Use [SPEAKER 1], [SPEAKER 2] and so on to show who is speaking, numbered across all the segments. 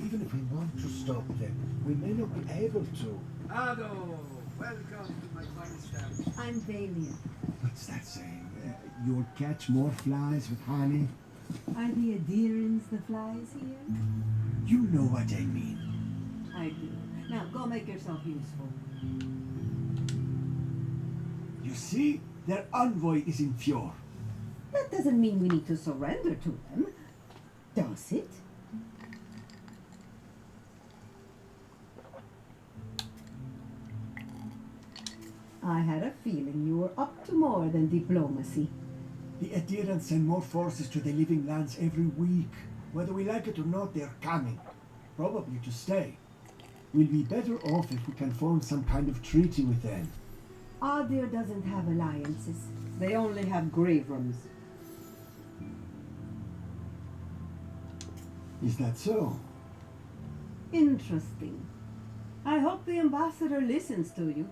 [SPEAKER 1] Even if we want to stop them, we may not be able to.
[SPEAKER 2] Ado, welcome to my fine establishment.
[SPEAKER 3] I'm Valia.
[SPEAKER 1] What's that saying? You'll catch more flies with honey?
[SPEAKER 3] Are the adherents the flies here?
[SPEAKER 1] You know what I mean.
[SPEAKER 3] I do. Now go make yourself useful.
[SPEAKER 1] You see? Their envoy is in Fjord.
[SPEAKER 3] That doesn't mean we need to surrender to them, does it? I had a feeling you were up to more than diplomacy.
[SPEAKER 1] The adherents send more forces to the living lands every week. Whether we like it or not, they're coming. Probably to stay. We'll be better off if we can form some kind of treaty with them.
[SPEAKER 3] Adir doesn't have alliances. They only have grave rooms.
[SPEAKER 1] Is that so?
[SPEAKER 3] Interesting. I hope the ambassador listens to you.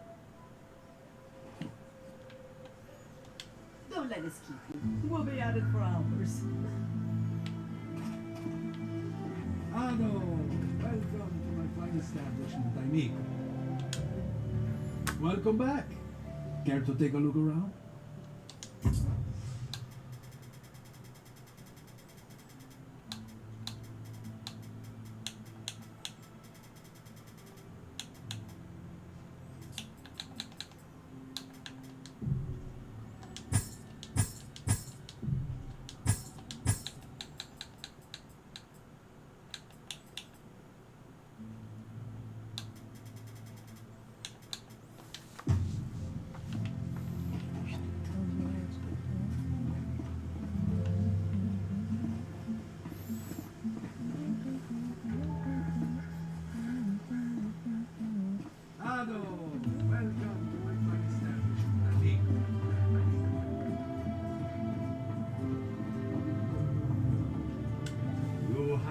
[SPEAKER 3] Don't let us keep you. We'll be at it for hours.
[SPEAKER 2] Ado, welcome to my fine establishment, amigo. Welcome back. Care to take a look around?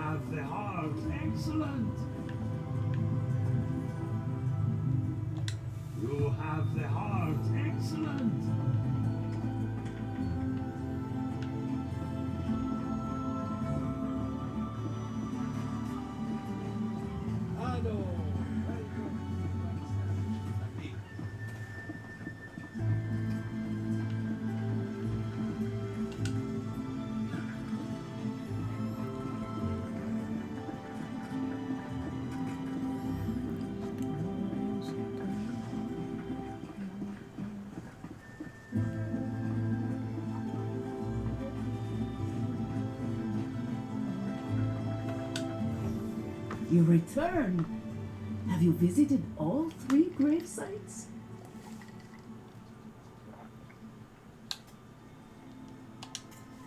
[SPEAKER 2] have the heart. Excellent. You have the heart. Excellent. Hello.
[SPEAKER 3] You return. Have you visited all 3 grave sites?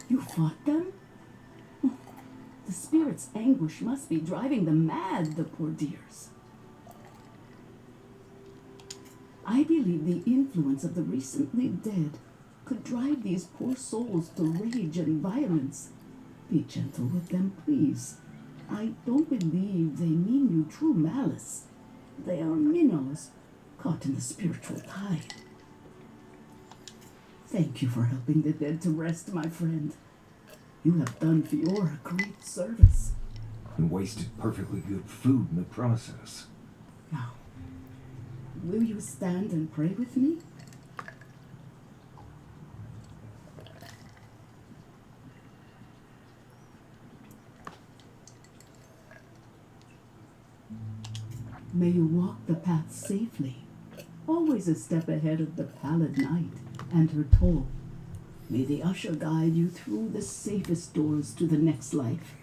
[SPEAKER 3] You fought them? The spirit's anguish must be driving them mad, the poor dears. I believe the influence of the recently dead could drive these poor souls to rage and violence. Be gentle with them, please. I don't believe they mean you true malice. They are minnows caught in the spiritual tide. Thank you for helping the dead to rest, my friend. You have done Fiora great service.
[SPEAKER 4] And wasted perfectly good food in the process.
[SPEAKER 3] Now, will you stand and pray with me? May you walk the path safely, always a step ahead of the pallid night and her toll. May the usher guide you through the safest doors to the next life,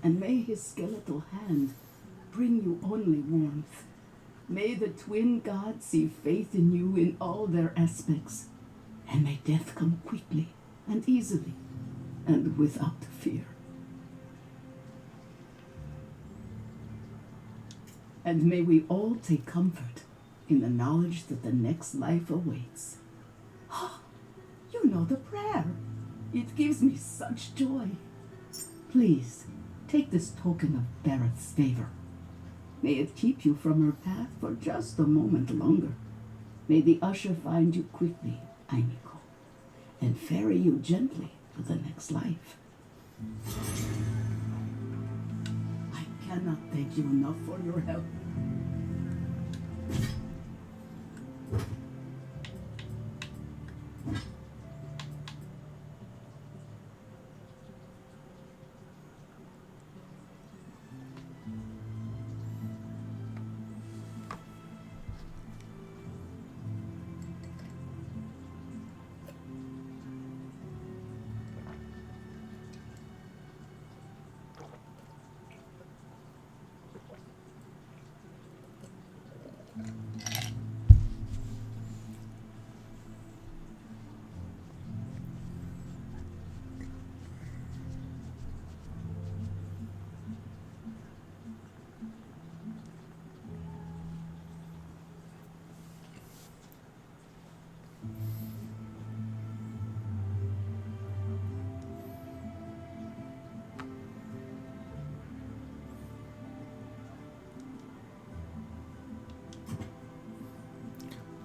[SPEAKER 3] and may his skeletal hand bring you only warmth. May the twin gods see faith in you in all their aspects, and may death come quickly and easily and without fear. And may we all take comfort in the knowledge that the next life awaits. Oh, you know the prayer. It gives me such joy. Please, take this token of Barrett's favor. May it keep you from her path for just a moment longer. May the usher find you quickly, Aimiko, and ferry you gently to the next life. I cannot thank you enough for your help.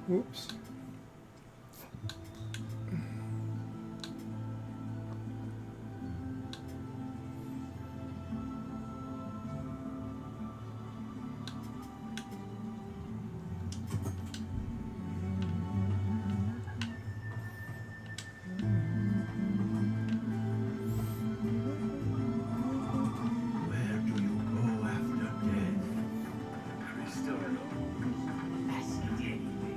[SPEAKER 5] Whoops.
[SPEAKER 2] Where do you go after death? Crystal. Ask it anyway.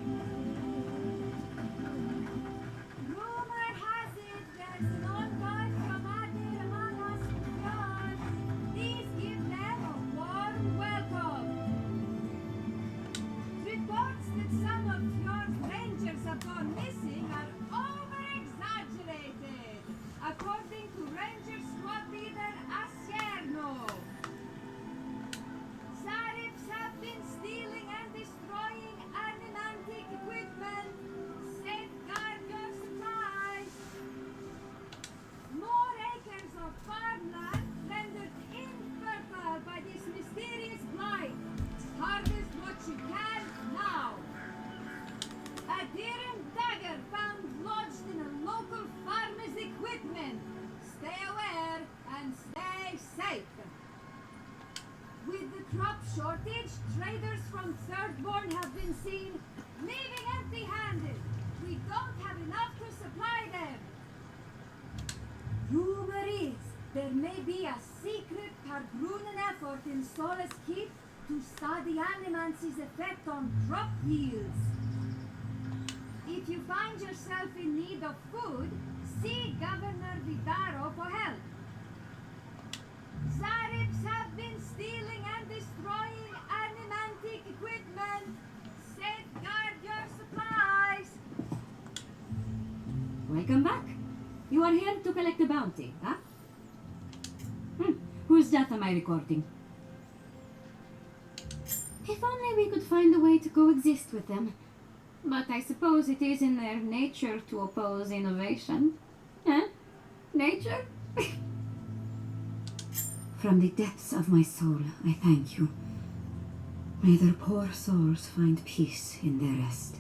[SPEAKER 6] crop shortage, traders from Thirdborn have been seen leaving empty-handed. We don't have enough to supply them. Rumor is there may be a secret Pargrunen effort in Solace Keep to study animancy's effect on crop yields. If you find yourself in need of food, see Governor Vidaro for help. Zarips have been stealing and destroying animantic equipment. Safeguard your supplies.
[SPEAKER 7] Welcome back. You are here to collect a bounty, huh? Whose death am I recording? If only we could find a way to coexist with them. But I suppose it is in their nature to oppose innovation. Huh? Nature? From the depths of my soul, I thank you. May their poor souls find peace in their rest.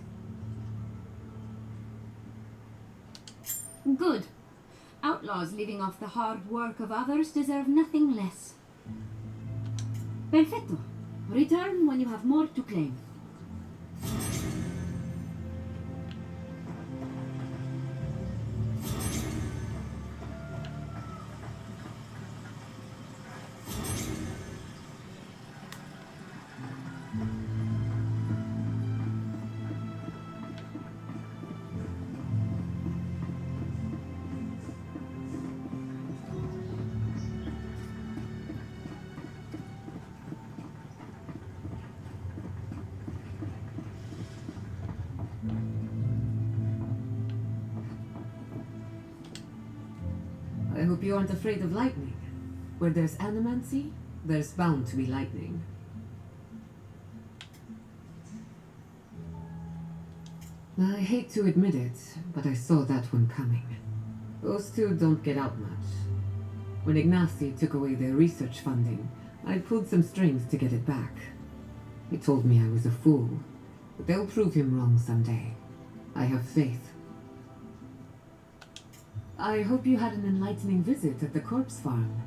[SPEAKER 7] Good. Outlaws living off the hard work of others deserve nothing less. Perfetto. Return when you have more to claim.
[SPEAKER 8] I hope you aren't afraid of lightning. Where there's animancy, there's bound to be lightning. I hate to admit it, but I saw that one coming. Those two don't get out much. When Ignacy took away their research funding, I pulled some strings to get it back. He told me I was a fool, but they'll prove him wrong someday. I have faith. I hope you had an enlightening visit at the corpse farm.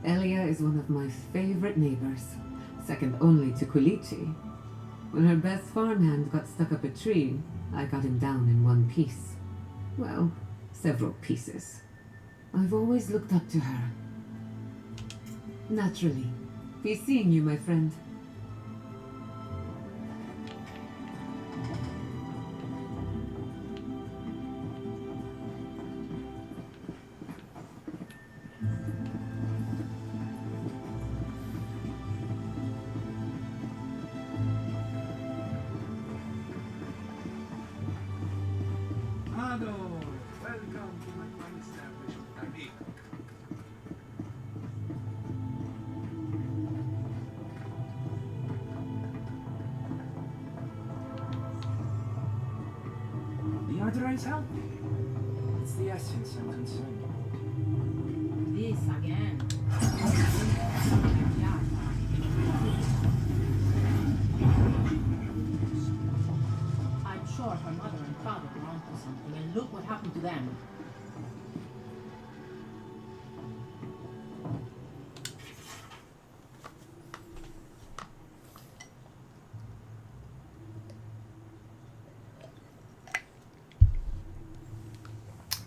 [SPEAKER 8] Elia is one of my favorite neighbors, second only to Kulichi. When her best farmhand got stuck up a tree, I got him down in one piece. Well, several pieces. I've always looked up to her. Naturally. Be seeing you, my friend.
[SPEAKER 2] Hello, welcome to my fine establishment. I'm here. The order is healthy. It's the essence I'm concerned with.
[SPEAKER 9] This again. I'm sure her mother and father were onto something, and look what happened to them.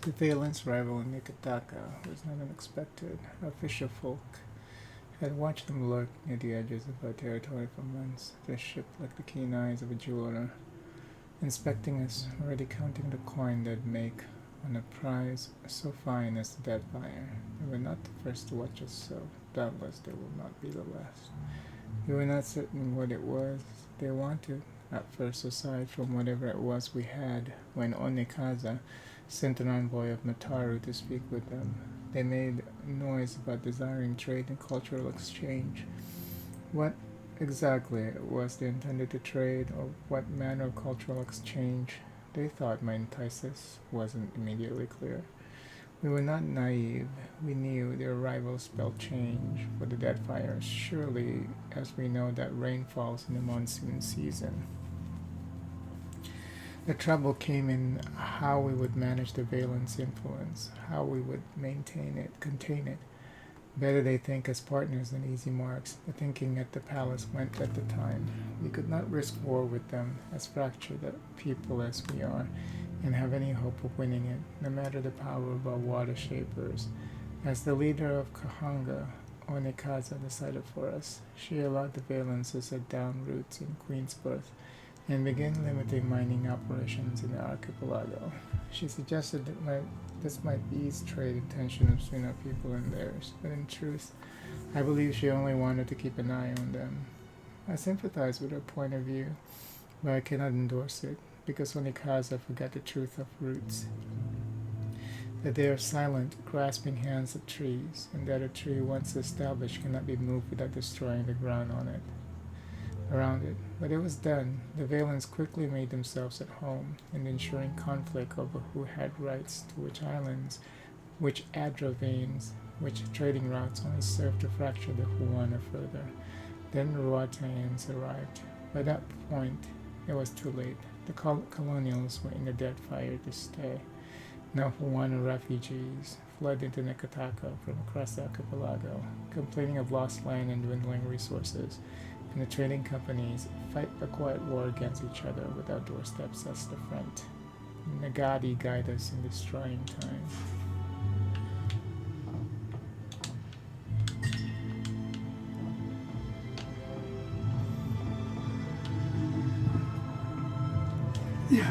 [SPEAKER 5] The Valence rival in Nikataka was not unexpected. Our fisher folk had watched them lurk near the edges of our territory for months, their ship like the keen eyes of a jeweler, inspecting us, already counting the coin they'd make on a prize so fine as the dead fire. They were not the first to watch us, so doubtless they will not be the last. We were not certain what it was they wanted at first, aside from whatever it was we had, when Onikaza sent an envoy of Mataru to speak with them. They made noise about desiring trade and cultural exchange. What exactly it was they intended to trade, or what manner of cultural exchange they thought might entice us, wasn't immediately clear. We were not naive. We knew their arrival spelled change for the Deadfires, surely as we know that rain falls in the monsoon season. The trouble came in how we would manage the Valence influence, how we would maintain it, contain it. Better they think as partners than easy marks. The thinking at the palace went at the time. We could not risk war with them, as fractured a people as we are, and have any hope of winning it, no matter the power of our water shapers. As the leader of Kahanga, Onekaza decided for us. She allowed the Valens to set down roots in Queensbirth and begin limiting mining operations in the archipelago. She suggested that this might ease trade and tension between our people and theirs, but in truth, I believe she only wanted to keep an eye on them. I sympathize with her point of view, but I cannot endorse it, because Onekaza forgot the truth of roots. That they are silent, grasping hands of trees, and that a tree once established cannot be moved without destroying the ground around it. But it was done. The Valens quickly made themselves at home, in ensuring conflict over who had rights to which islands, which adra veins, which trading routes only served to fracture the Huana further. Then Ruatanians arrived. By that point, it was too late. The colonials were in the dead fire to stay. Now Huana refugees fled into Nekataka from across the archipelago, complaining of lost land and dwindling resources, and the trading companies fight a quiet war against each other with our doorsteps as the front. Nagadi guide us in this trying time.
[SPEAKER 1] Yeah.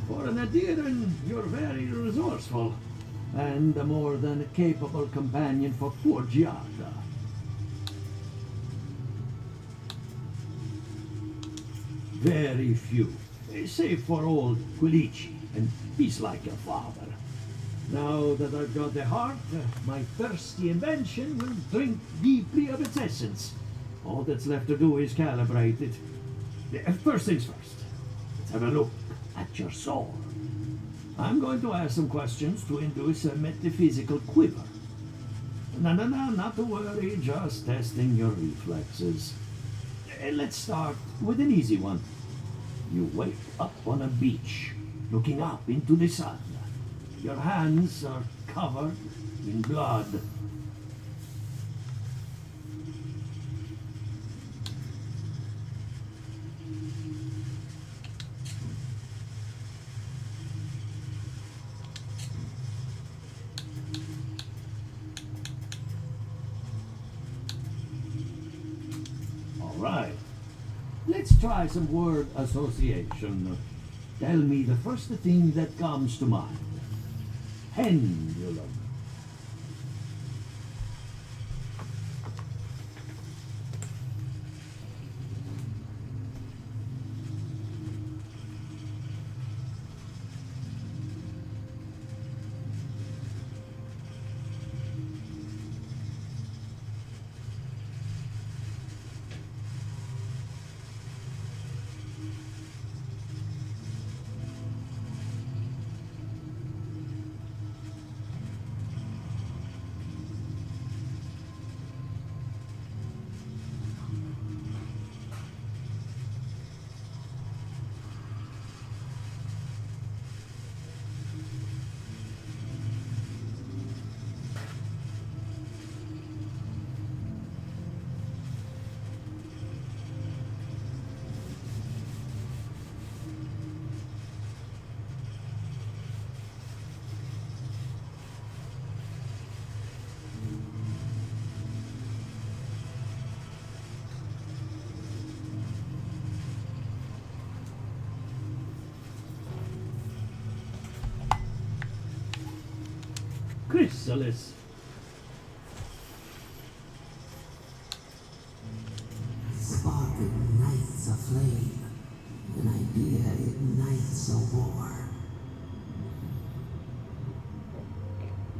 [SPEAKER 10] For an Adiran, you're very resourceful, and a more than capable companion for poor Giada. Very few, save for old Quilici, and he's like a father. Now that I've got the heart, my thirsty invention will drink deeply of its essence. All that's left to do is calibrate it. First things first, let's have a look at your soul. I'm going to ask some questions to induce a metaphysical quiver. No, not to worry, just testing your reflexes. Let's start with an easy one. You wake up on a beach, looking up into the sun. Your hands are covered in blood. All right. Let's try some word association. Tell me the first thing that comes to mind. Pendulum. Chrysalis.
[SPEAKER 11] Sparking ignites a flame. An idea ignites a war.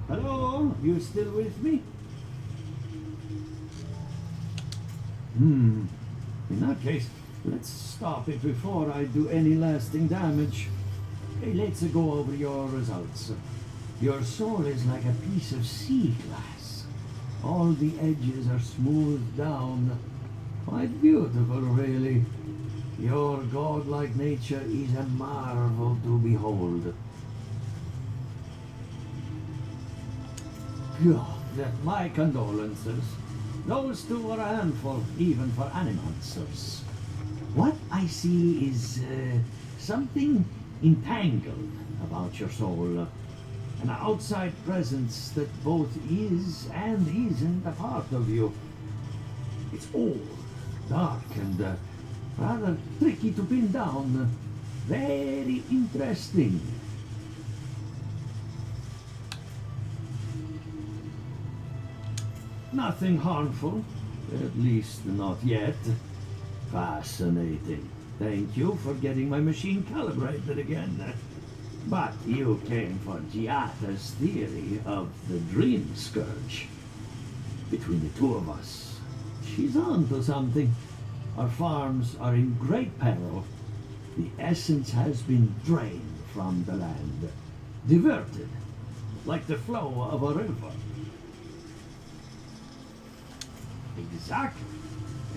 [SPEAKER 10] Hello? You still with me? In that case, let's stop it before I do any lasting damage. Hey, let's go over your results. Your soul is like a piece of sea glass. All the edges are smoothed down. Quite beautiful, really. Your godlike nature is a marvel to behold. God, my condolences. Those two are a handful, even for animancers. What I see is something entangled about your soul. An outside presence that both is and isn't a part of you. It's old, dark, and rather tricky to pin down. Very interesting. Nothing harmful, at least not yet. Fascinating. Thank you for getting my machine calibrated again. But you came for Giata's theory of the dream scourge. Between the two of us, she's on to something. Our farms are in great peril. The essence has been drained from the land, diverted, like the flow of a river. Exactly.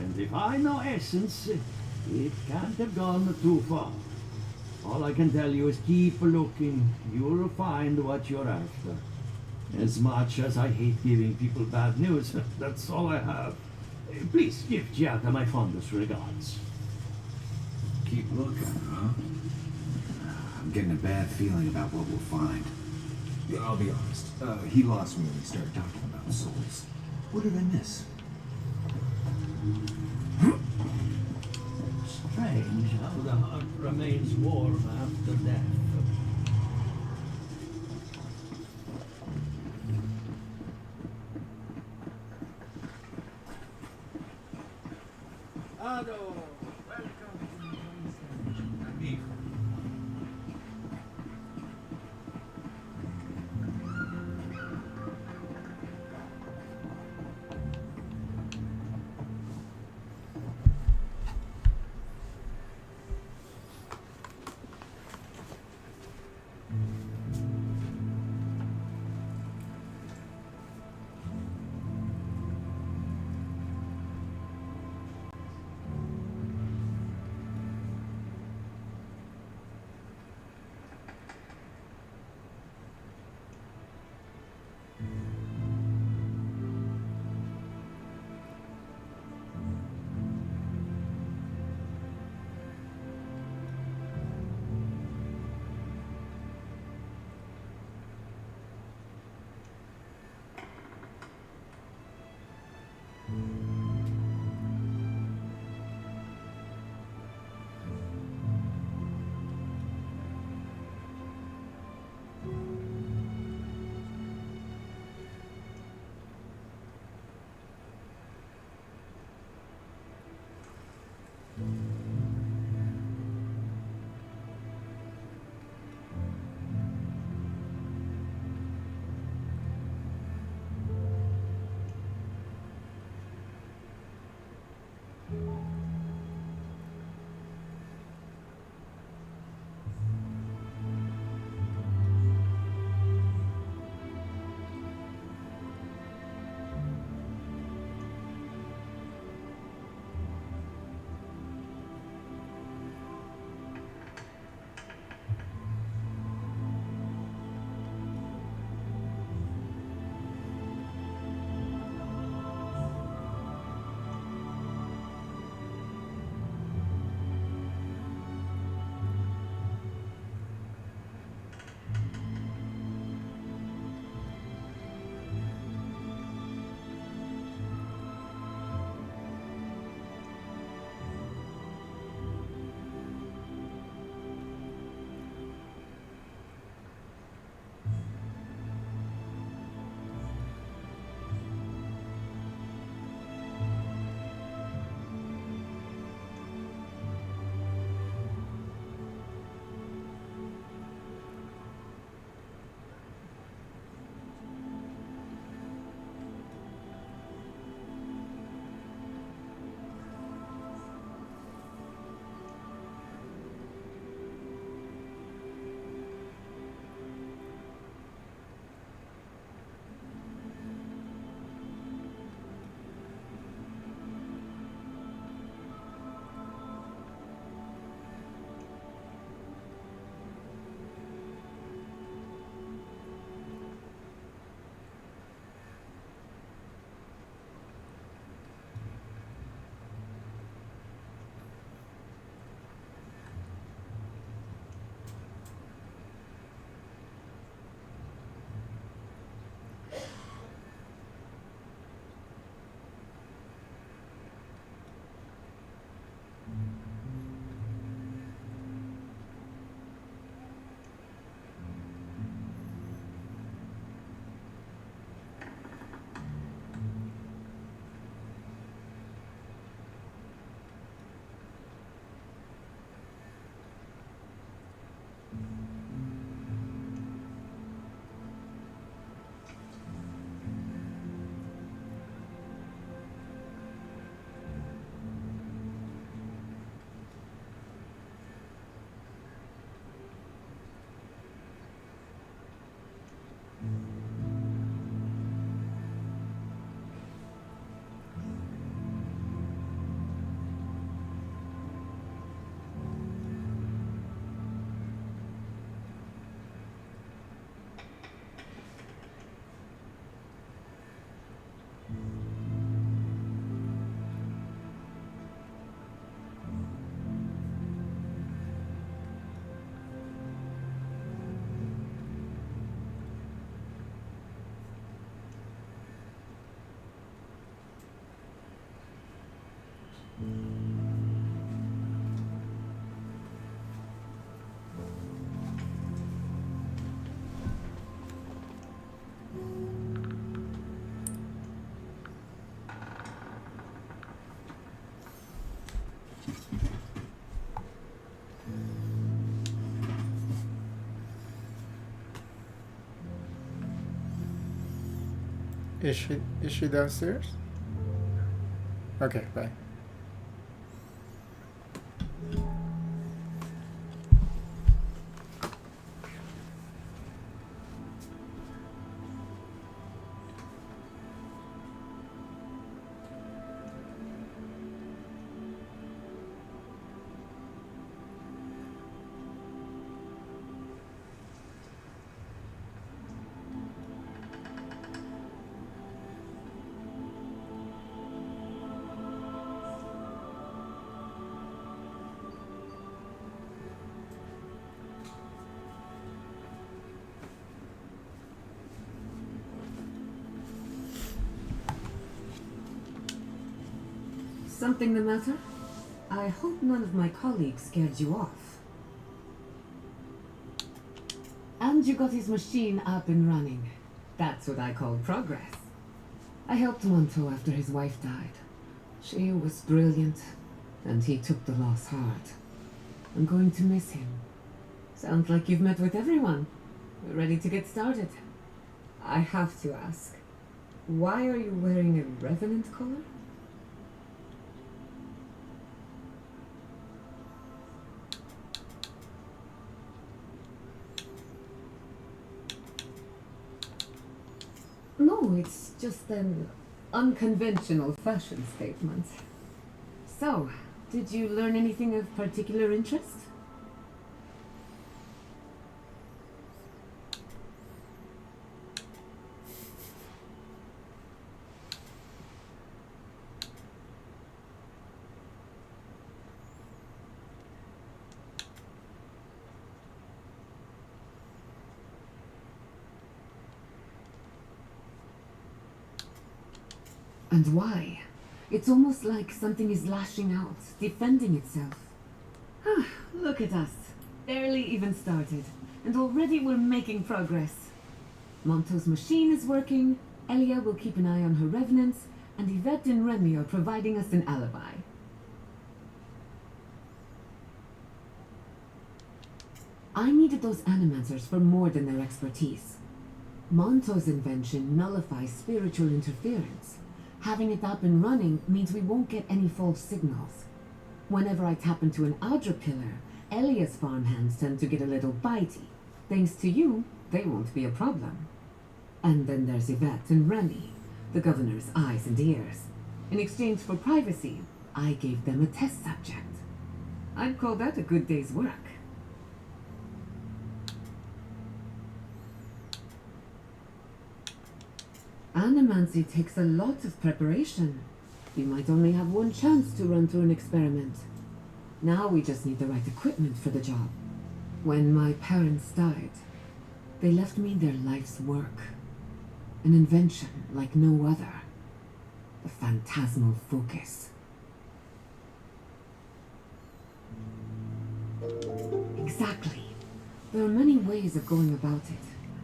[SPEAKER 10] And if I know essence, it can't have gone too far. All I can tell you is keep looking. You'll find what you're after. As much as I hate giving people bad news, that's all I have. Please give Giata my fondest regards.
[SPEAKER 12] Keep looking, huh? I'm getting a bad feeling about what we'll find. Yeah, I'll be honest. He lost me when we started talking about souls. What did I miss?
[SPEAKER 10] Strange how the heart remains warm after death.
[SPEAKER 5] Ado, welcome to the Is she downstairs? Okay, bye.
[SPEAKER 8] Something the matter? I hope none of my colleagues scared you off. And you got his machine up and running. That's what I call progress. I helped Monto after his wife died. She was brilliant, and he took the loss hard. I'm going to miss him. Sounds like you've met with everyone. We're ready to get started. I have to ask, why are you wearing a Revenant collar? No, it's just an unconventional fashion statement. So, did you learn anything of particular interest? And why? It's almost like something is lashing out, defending itself. Ah, look at us. Barely even started. And already we're making progress. Monto's machine is working, Elia will keep an eye on her revenants, and Yvette and Remy are providing us an alibi. I needed those animancers for more than their expertise. Monto's invention nullifies spiritual interference. Having it up and running means we won't get any false signals. Whenever I tap into an Audra pillar, Elia's farmhands tend to get a little bitey. Thanks to you, they won't be a problem. And then there's Yvette and Remy, the governor's eyes and ears. In exchange for privacy, I gave them a test subject. I'd call that a good day's work. Animancy takes a lot of preparation. We might only have one chance to run through an experiment. Now we just need the right equipment for the job. When my parents died, they left me their life's work. An invention like no other. The phantasmal focus. Exactly. There are many ways of going about it.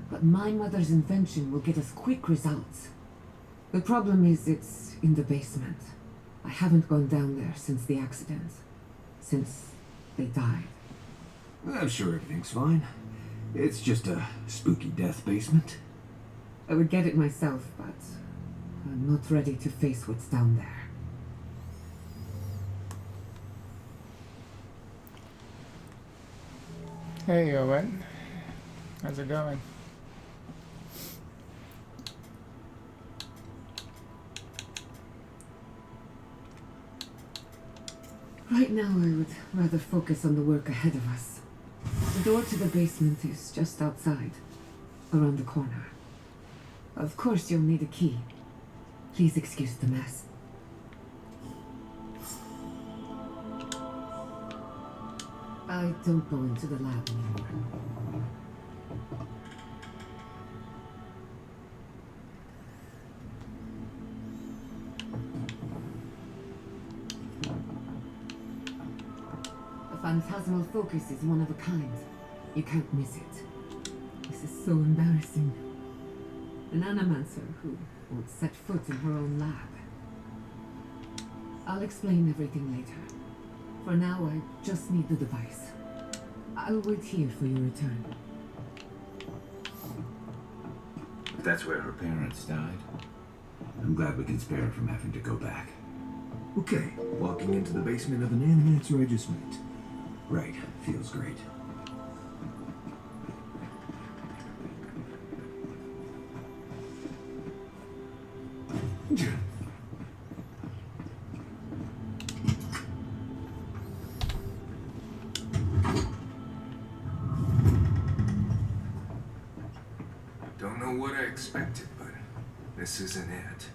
[SPEAKER 8] But my mother's invention will get us quick results. The problem is it's in the basement. I haven't gone down there since the accident. Since they died.
[SPEAKER 12] I'm sure everything's fine. It's just a spooky death basement.
[SPEAKER 8] I would get it myself, but I'm not ready to face what's down there.
[SPEAKER 5] Hey, Owen. How's it going?
[SPEAKER 8] Right now, I would rather focus on the work ahead of us. The door to the basement is just outside, around the corner. Of course, you'll need a key. Please excuse the mess. I don't go into the lab anymore. The phantasmal focus is one of a kind. You can't miss it. This is so embarrassing. An animancer who won't set foot in her own lab. I'll explain everything later. For now, I just need the device. I'll wait here for your return.
[SPEAKER 12] That's where her parents died. I'm glad we can spare her from having to go back.
[SPEAKER 13] Okay, walking into the basement of an animator I just met.
[SPEAKER 12] Right, feels great.
[SPEAKER 2] Don't know what I expected, but this isn't it.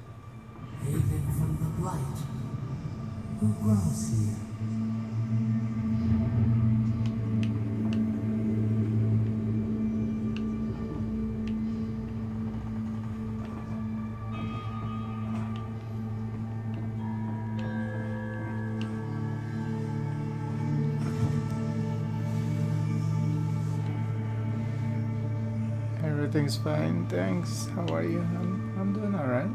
[SPEAKER 11] Haven from the blight. Who grows here?
[SPEAKER 5] Everything's fine, thanks. How are you? I'm doing alright.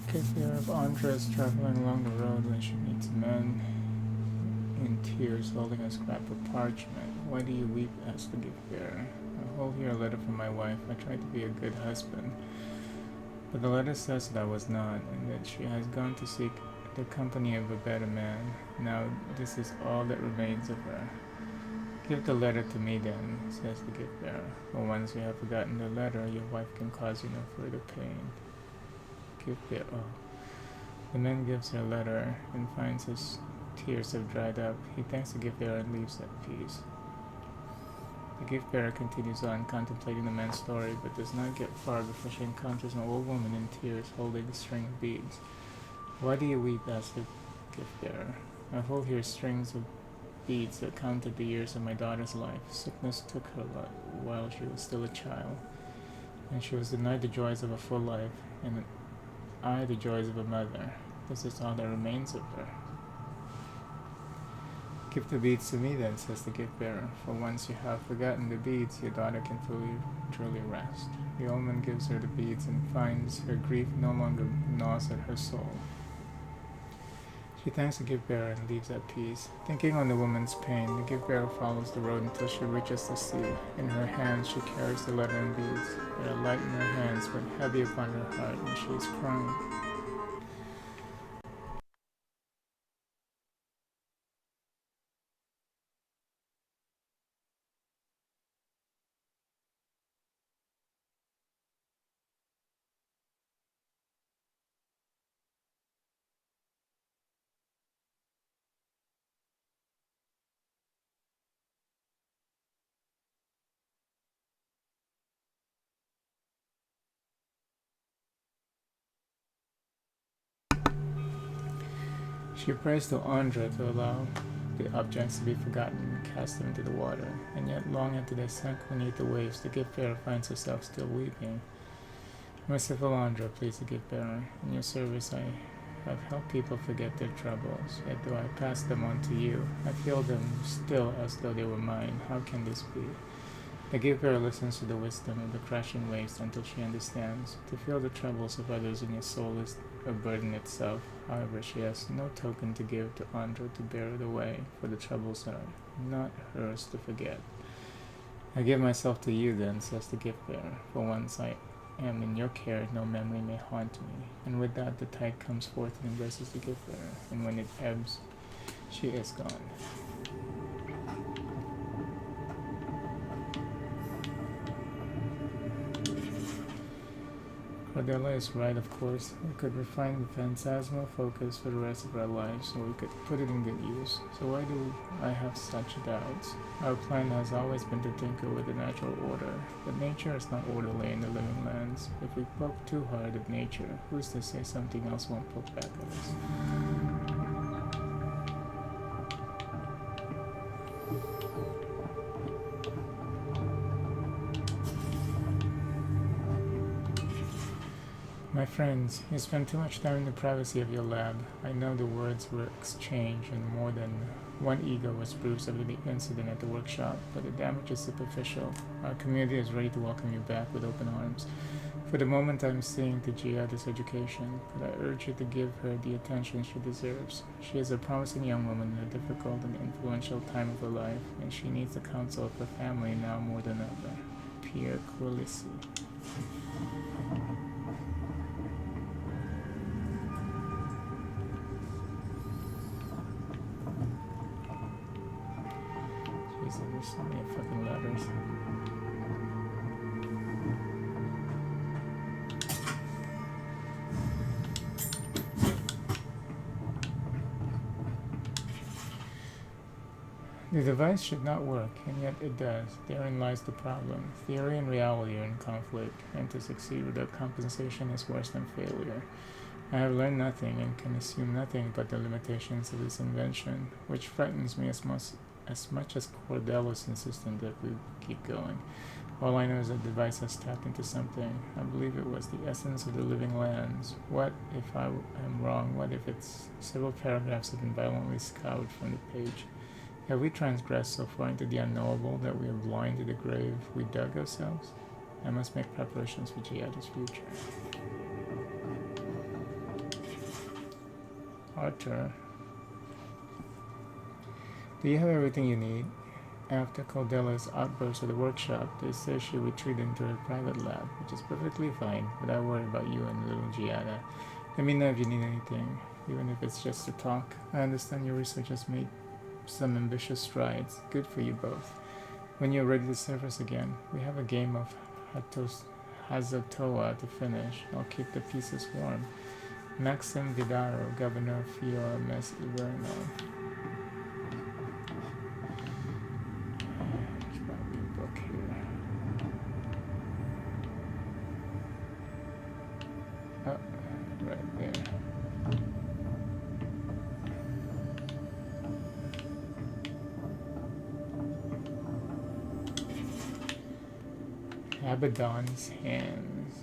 [SPEAKER 5] Figure of Andra is traveling along the road when she meets a man in tears holding a scrap of parchment. Why do you weep? Asked the gift bearer. I hold here a letter from my wife. I tried to be a good husband, but the letter says that I was not, and that she has gone to seek the company of a better man. Now this is all that remains of her. Give the letter to me then, says the gift bearer. For once you have forgotten the letter, your wife can cause you no further pain. Gift bearer. Oh. The man gives her a letter and finds his tears have dried up. He thanks the gift bearer and leaves at peace. The gift bearer continues on, contemplating the man's story, but does not get far before she encounters an old woman in tears holding a string of beads. Why do you weep? Asked the gift bearer. I hold here strings of beads that counted the years of my daughter's life. Sickness took her while she was still a child, and she was denied the joys of a full life, and I the joys of a mother. This is all that remains of her. Give the beads to me then, says the gift bearer, for once you have forgotten the beads, your daughter can truly rest. The old man gives her the beads and finds her grief no longer gnaws at her soul. She thanks the gift bearer and leaves at peace. Thinking on the woman's pain, the gift bearer follows the road until she reaches the sea. In her hands she carries the letter and beads. They are light in her hands but heavy upon her heart, and she is crying. She prays to Andra to allow the objects to be forgotten and cast them into the water, and yet long after they sunk beneath the waves, the gift bearer finds herself still weeping. Merciful Andra, please the gift bearer, in your service I have helped people forget their troubles, yet though I pass them on to you, I feel them still as though they were mine. How can this be? The gift bearer listens to the wisdom of the crashing waves until she understands. To feel the troubles of others in your soul is a burden itself. However, she has no token to give to Andra to bear it away, for the troubles are not hers to forget. I give myself to you then, says the gift bearer, for once I am in your care, no memory may haunt me. And with that the tide comes forth and embraces the gift bearer, and when it ebbs, she is gone. Cordella is right, of course. We could refine the phantasmal focus for the rest of our lives, or we could put it in good use. So why do I have such doubts? Our plan has always been to tinker with the natural order, but nature is not orderly in the living lands. If we poke too hard at nature, who's to say something else won't poke back at us? My friends, you spend too much time in the privacy of your lab. I know the words were exchanged and more than one ego was bruised over the incident at the workshop, but the damage is superficial. Our community is ready to welcome you back with open arms. For the moment I'm seeing to Giada's education, but I urge you to give her the attention she deserves. She is a promising young woman in a difficult and influential time of her life, and she needs the counsel of her family now more than ever. Pierre Quilisi. Jesus, there's so many fucking letters. The device should not work, and yet it does. Therein lies the problem. Theory and reality are in conflict, and to succeed without compensation is worse than failure. I have learned nothing and can assume nothing but the limitations of this invention, which frightens me as much as Cordella's insistent that we keep going. All I know is that the device has tapped into something. I believe it was the essence of the living lands. What if I am wrong? What if its several paragraphs have been violently scoured from the page? Have we transgressed so far into the unknowable that we are blind to the grave we dug ourselves? I must make preparations for Giada's future. Arthur, do you have everything you need? After Cordella's outburst at the workshop, they say she retreated into her private lab, which is perfectly fine, but I worry about you and little Giada. Let me know if you need anything, even if it's just to talk. I understand your research has made some ambitious strides. Good for you both. When you're ready to surface again, we have a game of Hazatoa to finish. I'll keep the pieces warm. Maxim Vidaro, Governor of Fior Mes Iverno. There's probably a book here. Oh, right there. Abaddon's hands.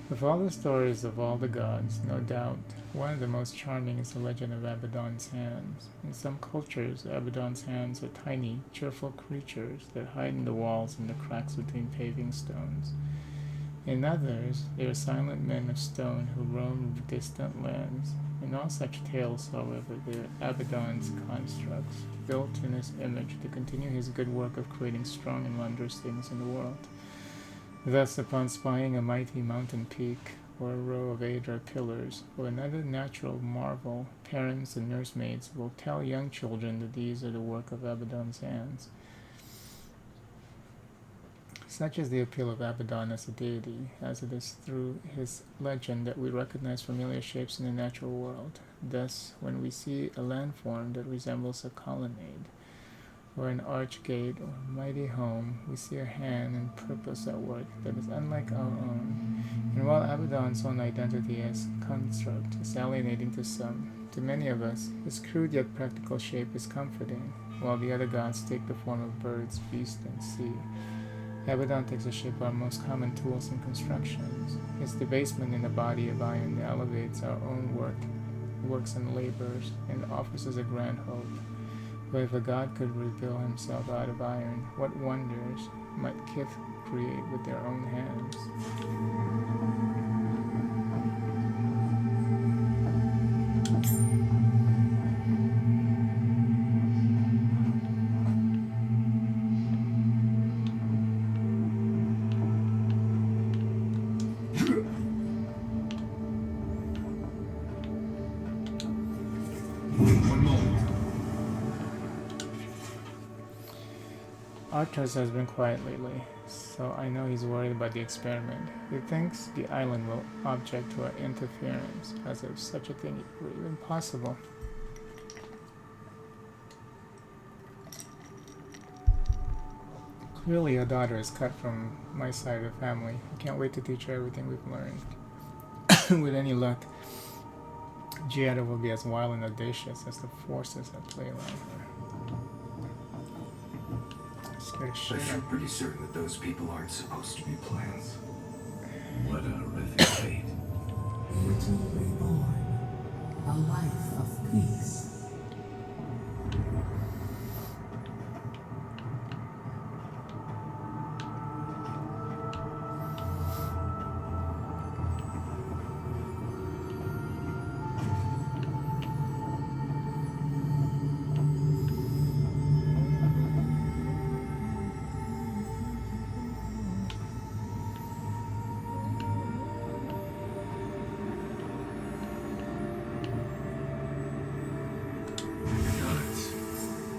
[SPEAKER 5] Of all the stories of all the gods, no doubt, one of the most charming is the legend of Abaddon's hands. In some cultures, Abaddon's hands are tiny, cheerful creatures that hide in the walls and the cracks between paving stones. In others, they are silent men of stone who roam distant lands. In all such tales, however, they are Abaddon's constructs, built in his image to continue his good work of creating strong and wondrous things in the world. Thus, upon spying a mighty mountain peak, or a row of Adra pillars, or another natural marvel, parents and nursemaids will tell young children that these are the work of Abaddon's hands. Such is the appeal of Abaddon as a deity, as it is through his legend that we recognize familiar shapes in the natural world. Thus, when we see a landform that resembles a colonnade, or an arch gate, or a mighty home, we see a hand and purpose at work that is unlike our own. And while Abaddon's own identity as construct is alienating to some, to many of us, his crude yet practical shape is comforting, while the other gods take the form of birds, beasts, and sea. Abaddon takes the shape of our most common tools and constructions. His debasement in the body of iron elevates our own works and labors, and offers us a grand hope. For if a god could reveal himself out of iron, what wonders might Kith create with their own hands? Arthurs has been quiet lately, so I know he's worried about the experiment. He thinks the island will object to our interference, as if such a thing were even possible. Clearly, a daughter is cut from my side of the family. I can't wait to teach her everything we've learned. With any luck, Giada will be as wild and audacious as the forces at play around her.
[SPEAKER 13] I feel pretty certain that those people aren't supposed to be plants. What a horrific fate.
[SPEAKER 11] Little reborn, a life of peace.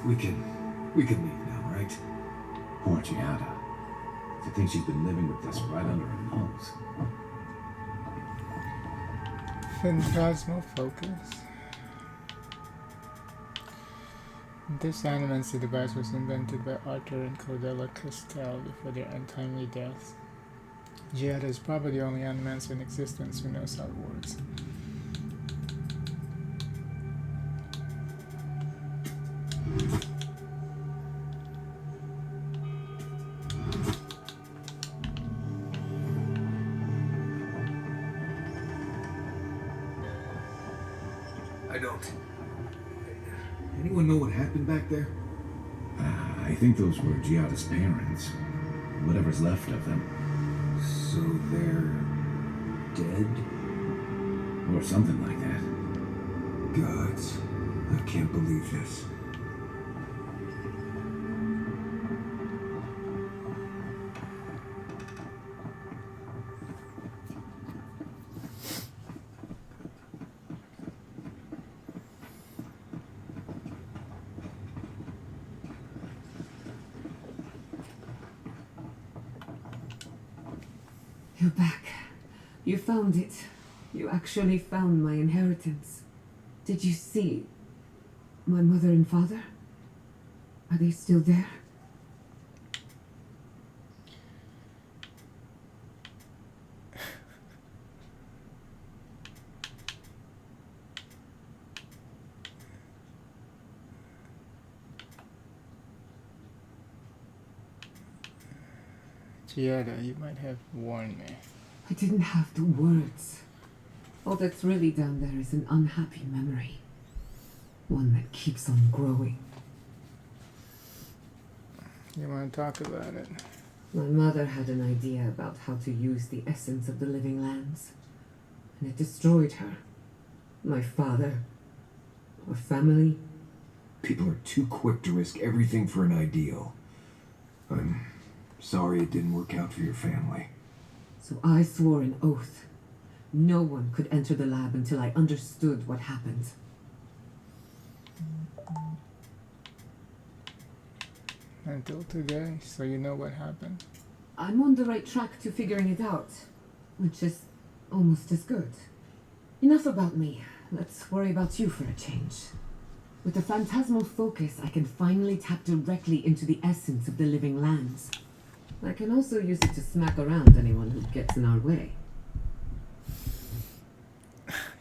[SPEAKER 12] We can leave now, right? Poor Giada. To think she's been living with this right under her nose.
[SPEAKER 5] Phantasmal focus. This animancy device was invented by Arthur and Cordella Castell before their untimely deaths. Giada is probably the only animancer in existence who knows how it works.
[SPEAKER 12] I don't. Anyone know what happened back there? I think those were Giada's parents. Whatever's left of them. So they're dead? Or something like that.
[SPEAKER 13] Gods, I can't believe this.
[SPEAKER 8] You're back. You found it. You actually found my inheritance. Did you see my mother and father? Are they still there?
[SPEAKER 5] Giada, you might have warned me.
[SPEAKER 8] I didn't have the words. All that's really down there is an unhappy memory. One that keeps on growing.
[SPEAKER 5] You want to talk about it?
[SPEAKER 8] My mother had an idea about how to use the essence of the living lands. And it destroyed her. My father. Our family.
[SPEAKER 13] People are too quick to risk everything for an ideal. I'm sorry it didn't work out for your family.
[SPEAKER 8] So I swore an oath. No one could enter the lab until I understood what happened.
[SPEAKER 5] Until today, so you know what happened?
[SPEAKER 8] I'm on the right track to figuring it out, which is almost as good. Enough about me. Let's worry about you for a change. With the phantasmal focus, I can finally tap directly into the essence of the living lands. I can also use it to smack around anyone who gets in our way.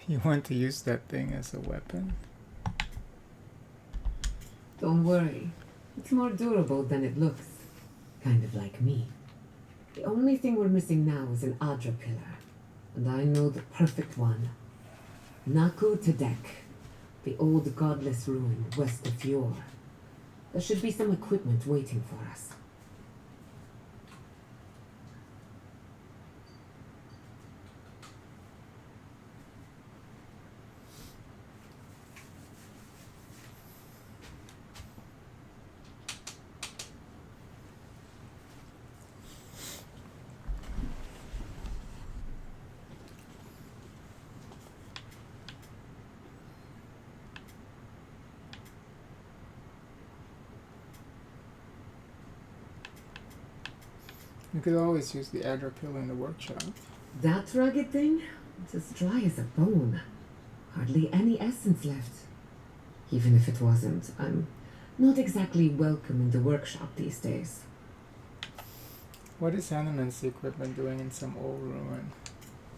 [SPEAKER 5] You want to use that thing as a weapon?
[SPEAKER 8] Don't worry. It's more durable than it looks. Kind of like me. The only thing we're missing now is an Adra pillar. And I know the perfect one. Naku Tedek, the old godless ruin west of Yor. There should be some equipment waiting for us.
[SPEAKER 5] You could always use the Adra pill in the workshop.
[SPEAKER 8] That rugged thing? It's as dry as a bone. Hardly any essence left. Even if it wasn't, I'm not exactly welcome in the workshop these days.
[SPEAKER 5] What is animancy equipment doing in some old ruin?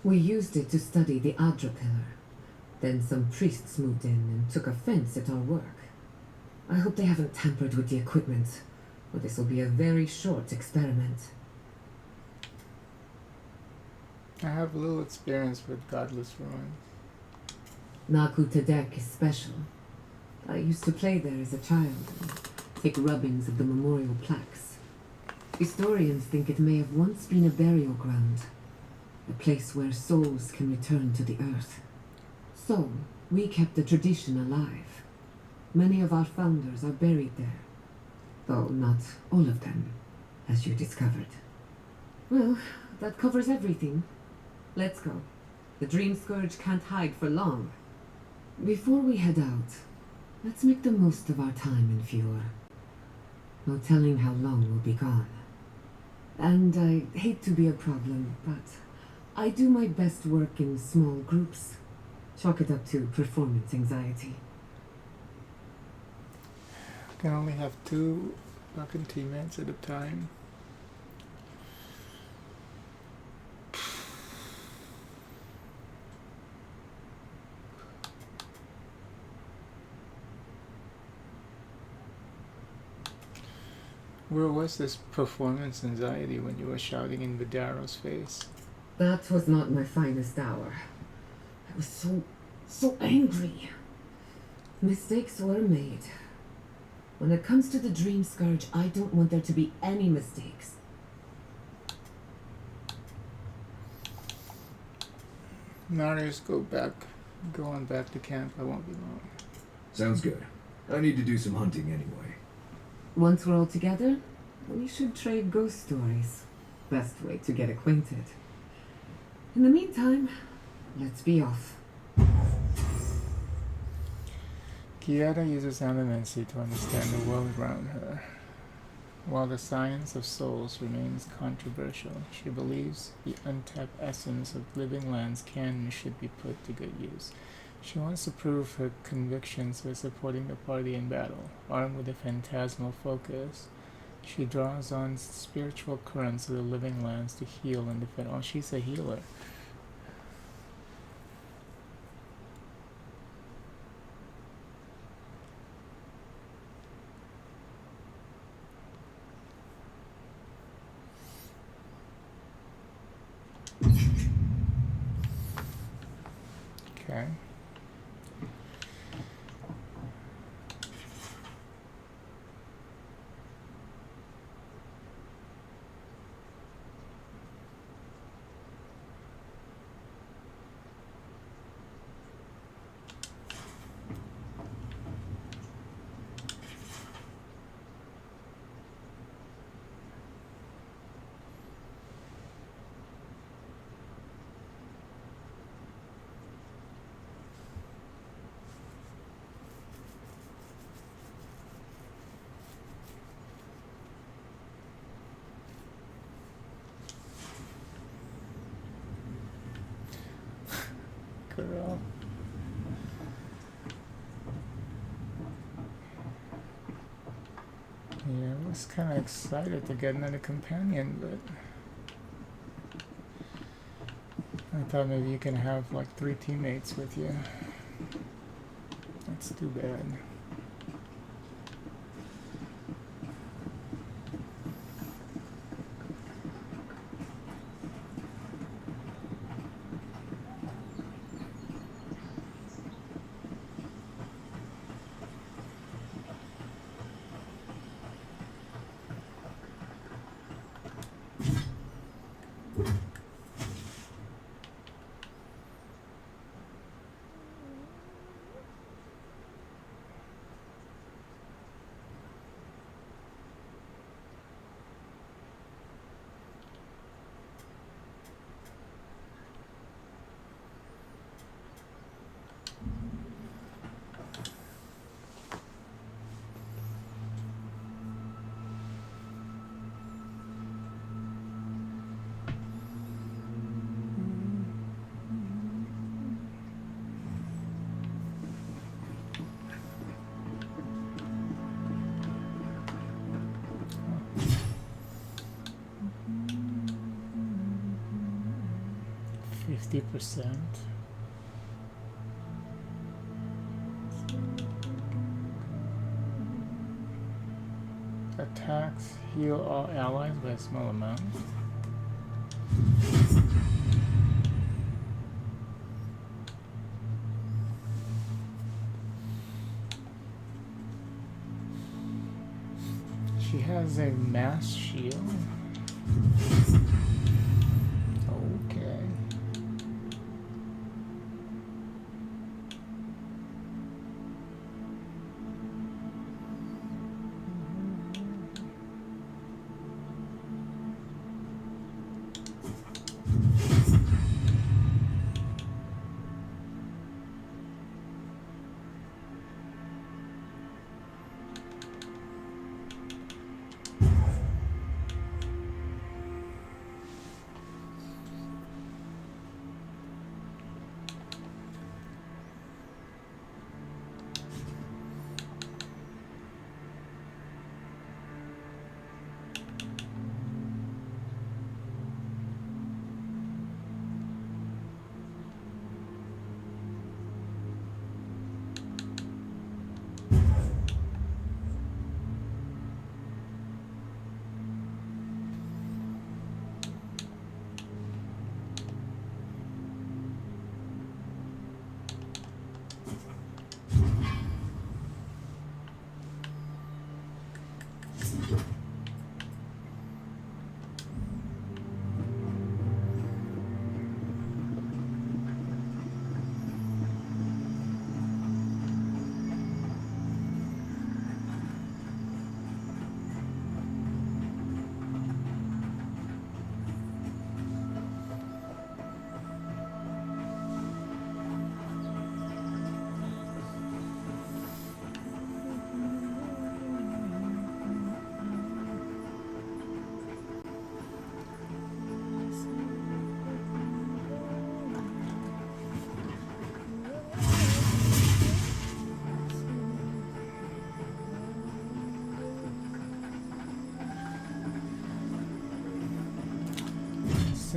[SPEAKER 8] We used it to study the Adra pillar. Then some priests moved in and took offense at our work. I hope they haven't tampered with the equipment, or this will be a very short experiment.
[SPEAKER 5] I have little experience with godless ruins.
[SPEAKER 8] Naku Tedek is special. I used to play there as a child and take rubbings of the memorial plaques. Historians think it may have once been a burial ground, a place where souls can return to the earth. So, we kept the tradition alive. Many of our founders are buried there, though not all of them, as you discovered. Well, that covers everything. Let's go. The Dream Scourge can't hide for long. Before we head out, Let's make the most of our time in Fior. No telling how long we'll be gone. And I hate to be a problem, but I do my best work in small groups. Chalk it up to performance anxiety.
[SPEAKER 5] I can only have 2 fucking teammates at a time. Where was this performance anxiety when you were shouting in Vidaro's face?
[SPEAKER 8] That was not my finest hour. I was so angry. Mistakes were made. When it comes to the Dream Scourge, I don't want there to be any mistakes.
[SPEAKER 5] Marius, go on back to camp. I won't be long.
[SPEAKER 13] Sounds good. I need to do some hunting anyway.
[SPEAKER 8] Once we're all together, we should trade ghost stories. Best way to get acquainted. In the meantime, let's be off.
[SPEAKER 5] Kiara uses animancy to understand the world around her. While the science of souls remains controversial, she believes the untapped essence of living lands can and should be put to good use. She wants to prove her convictions by supporting the party in battle. Armed with a phantasmal focus, she draws on spiritual currents of the living lands to heal and defend. Oh, she's a healer. Okay. Girl. Yeah, I was kind of excited to get another companion, but I thought maybe you can have like 3 teammates with you. That's too bad. %. Attacks heal all allies by a small amount. She has a mass shield. Okay.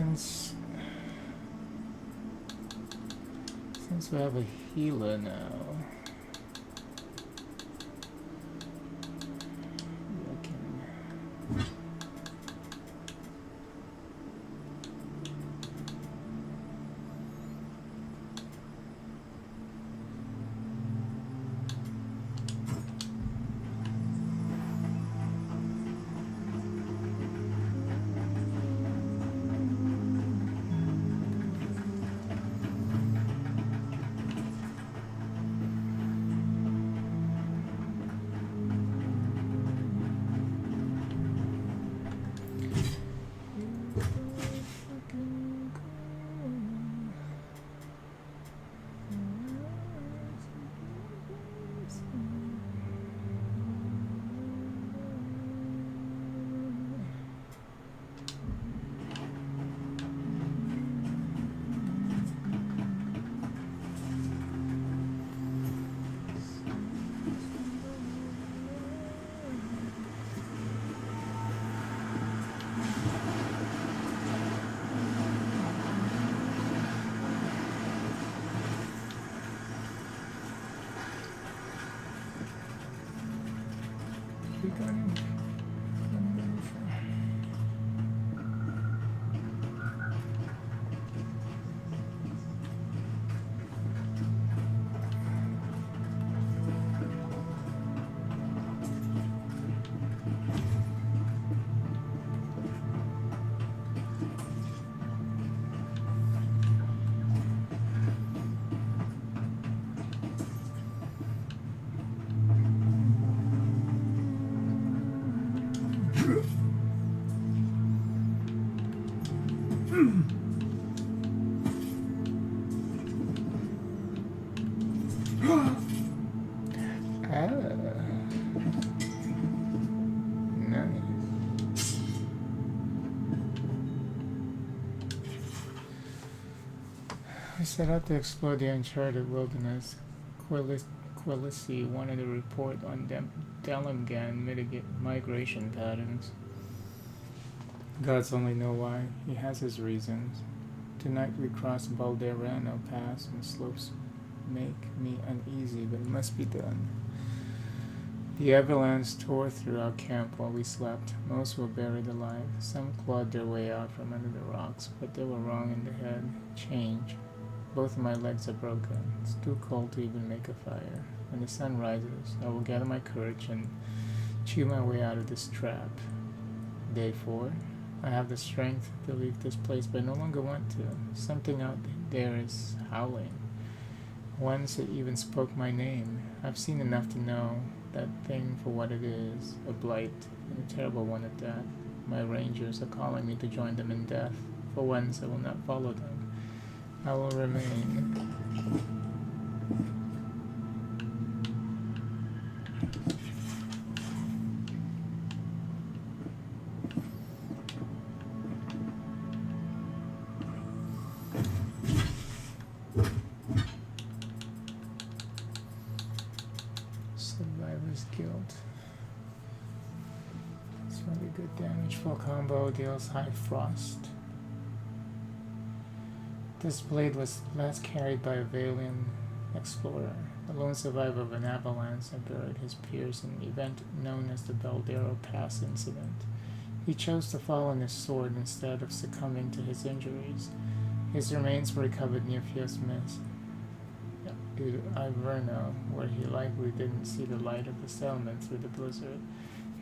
[SPEAKER 5] since we have a healer now, I can. We set out to explore the uncharted wilderness. Quillisi wanted to report on Delimgan migration patterns. Gods only know why. He has his reasons. Tonight we cross Balderano Pass, and slopes make me uneasy, but it must be done. The avalanche tore through our camp while we slept. Most were buried alive. Some clawed their way out from under the rocks, but they were wrong in the head. Change. Both of my legs are broken. It's too cold to even make a fire. When the sun rises, I will gather my courage and chew my way out of this trap. Day 4. I have the strength to leave this place, but I no longer want to. Something out there is howling. Once it even spoke my name. I've seen enough to know that thing for what it is, a blight, and a terrible one at that. My rangers are calling me to join them in death. For once, I will not follow them. I will remain. Survivor's Guild. It's really good damage. Full combo deals high frost. This blade was last carried by a Valian explorer, a lone survivor of an avalanche and buried his peers in an event known as the Baldero Pass incident. He chose to fall on his sword instead of succumbing to his injuries. His remains were recovered near Fiosmes, Iverno, where he likely didn't see the light of the settlement through the blizzard.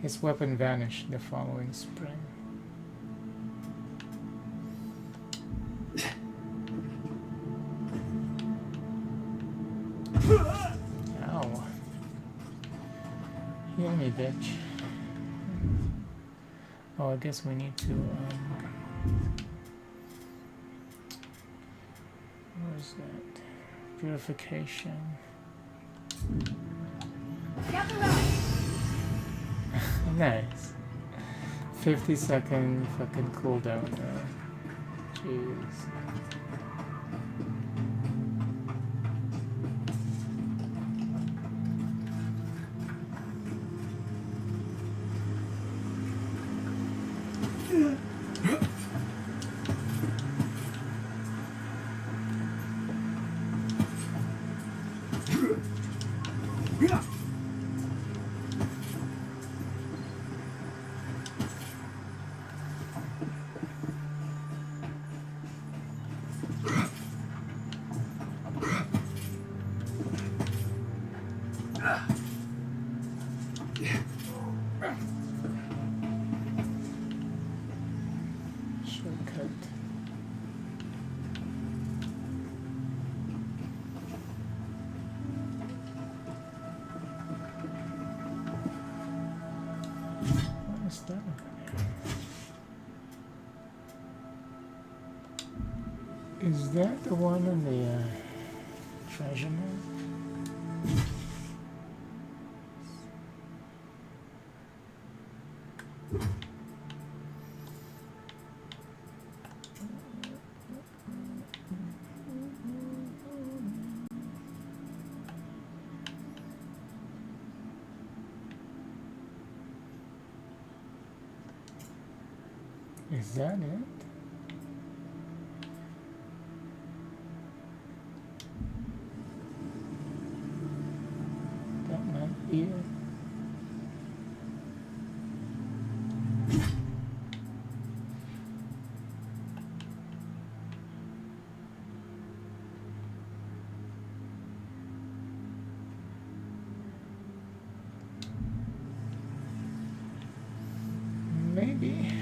[SPEAKER 5] His weapon vanished the following spring. Ow. Heal me, bitch. Oh, I guess we need to, where's that? Purification. Nice. 50-second fucking cooldown though. Jeez. Shortcut. What is that? Is that the one on the treasure map? Is that it? That might be it. Maybe.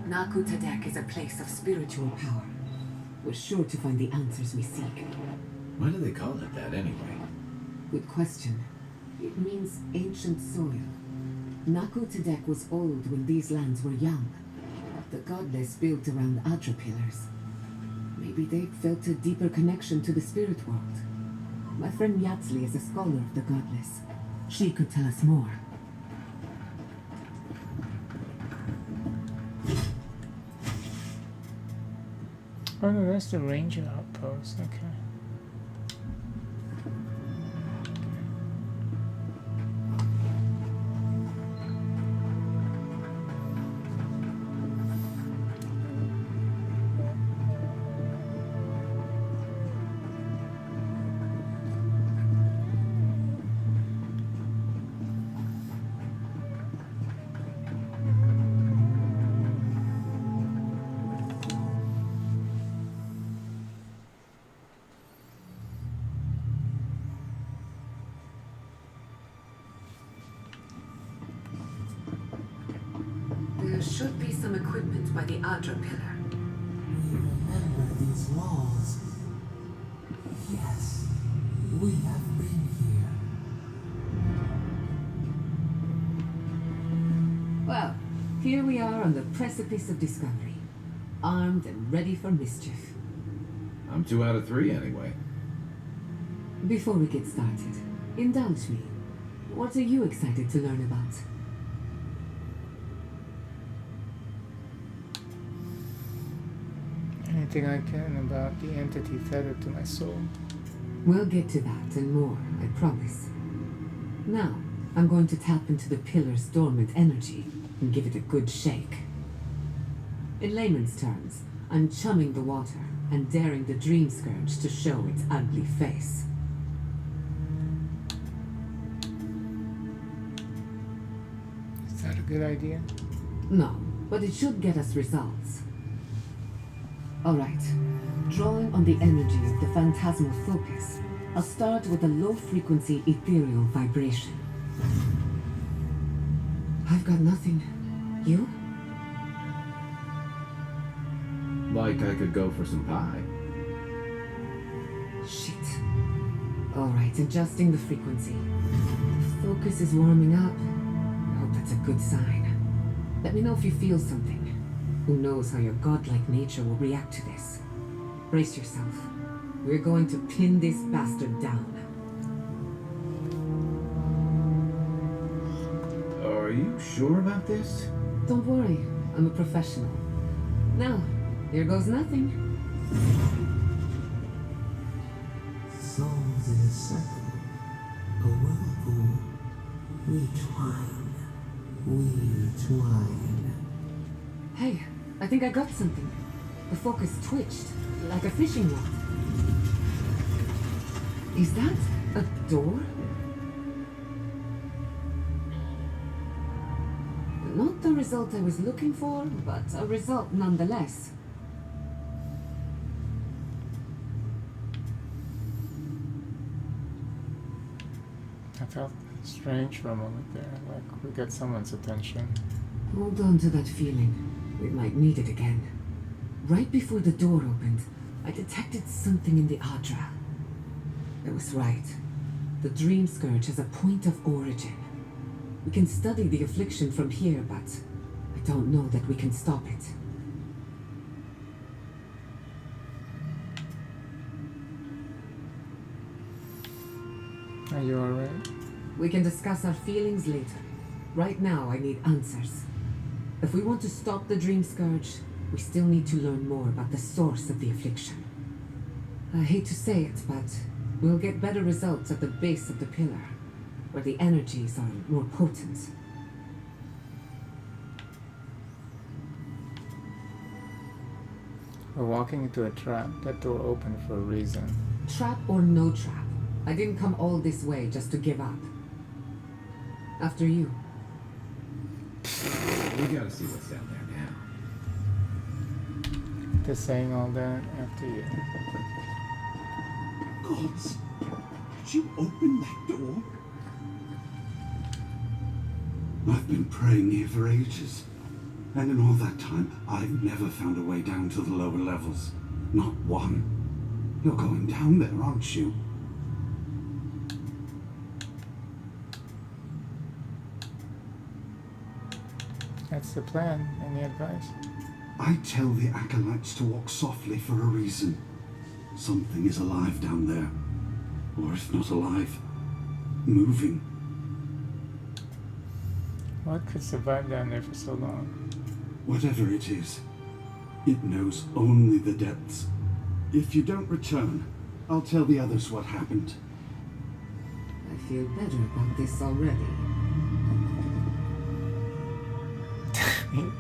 [SPEAKER 8] Naku Tadek is a place of spiritual power. We're sure to find the answers we seek.
[SPEAKER 12] Why do they call it that anyway?
[SPEAKER 8] Good question. It means ancient soil. Naku Tadek was old when these lands were young. The goddess built around Adra pillars. Maybe they felt a deeper connection to the spirit world. My friend Yatsli is a scholar of the goddess. She could tell us more.
[SPEAKER 5] Oh no, that's the ranger outpost, okay.
[SPEAKER 8] There should be some equipment by the Adra pillar.
[SPEAKER 11] We remember these walls. Yes, we have been here.
[SPEAKER 8] Well, here we are on the precipice of discovery. Armed and ready for mischief.
[SPEAKER 12] I'm 2 out of 3 anyway.
[SPEAKER 8] Before we get started, indulge me. What are you excited to learn about?
[SPEAKER 5] Anything I can about the entity tethered to my soul.
[SPEAKER 8] We'll get to that and more, I promise. Now, I'm going to tap into the pillar's dormant energy and give it a good shake. In layman's terms, I'm chumming the water and daring the dream scourge to show its ugly face.
[SPEAKER 5] Is that a good idea?
[SPEAKER 8] No, but it should get us results. Alright, drawing on the energy of the phantasmal focus, I'll start with a low-frequency ethereal vibration. I've got nothing. You?
[SPEAKER 12] Like I could go for some pie.
[SPEAKER 8] Shit. Alright, adjusting the frequency. The focus is warming up. I hope that's a good sign. Let me know if you feel something. Who knows how your godlike nature will react to this? Brace yourself. We're going to pin this bastard down.
[SPEAKER 12] Are you sure about this?
[SPEAKER 8] Don't worry, I'm a professional. Now, here goes nothing.
[SPEAKER 11] Souls in a circle, a whirlpool. We twine.
[SPEAKER 8] Hey, I think I got something. The focus twitched, like a fishing rod. Is that a door? Not the result I was looking for, but a result nonetheless.
[SPEAKER 5] I felt strange for a moment there, like we got someone's attention.
[SPEAKER 8] Hold on to that feeling. We might need it again. Right before the door opened, I detected something in the Adra. I was right. The Dream Scourge has a point of origin. We can study the affliction from here, but I don't know that we can stop it.
[SPEAKER 5] Are you alright?
[SPEAKER 8] We can discuss our feelings later. Right now, I need answers. If we want to stop the Dream Scourge, we still need to learn more about the source of the affliction. I hate to say it, but we'll get better results at the base of the pillar, where the energies are more potent.
[SPEAKER 5] We're walking into a trap. That door opened for a reason.
[SPEAKER 8] Trap or no trap, I didn't come all this way just to give up. After you.
[SPEAKER 12] We gotta see what's down there now.
[SPEAKER 5] Just saying all that after you.
[SPEAKER 1] Gods, did you open that door?
[SPEAKER 14] I've been praying here for ages. And in all that time, I've never found a way down to the lower levels. Not one. You're going down there, aren't you?
[SPEAKER 5] That's the plan. Any advice?
[SPEAKER 14] I tell the acolytes to walk softly for a reason. Something is alive down there. Or if not alive, moving.
[SPEAKER 5] What could survive down there for so long?
[SPEAKER 14] Whatever it is, it knows only the depths. If you don't return, I'll tell the others what happened.
[SPEAKER 8] I feel better about this already.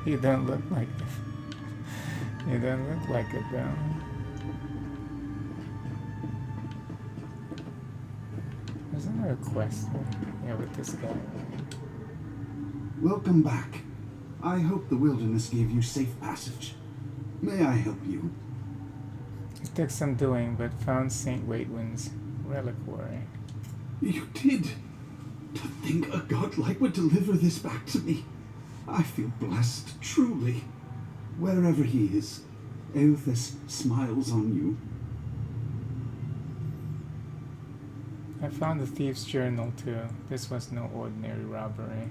[SPEAKER 5] You don't look like it. You don't look like it, though. Isn't there a quest with this guy?
[SPEAKER 14] Welcome back. I hope the wilderness gave you safe passage. May I help you?
[SPEAKER 5] It took some doing, but found St. Waitwin's reliquary.
[SPEAKER 14] You did? To think a godlike would deliver this back to me. I feel blessed, truly. Wherever he is, Eothas smiles on you.
[SPEAKER 5] I found the thief's journal, too. This was no ordinary robbery.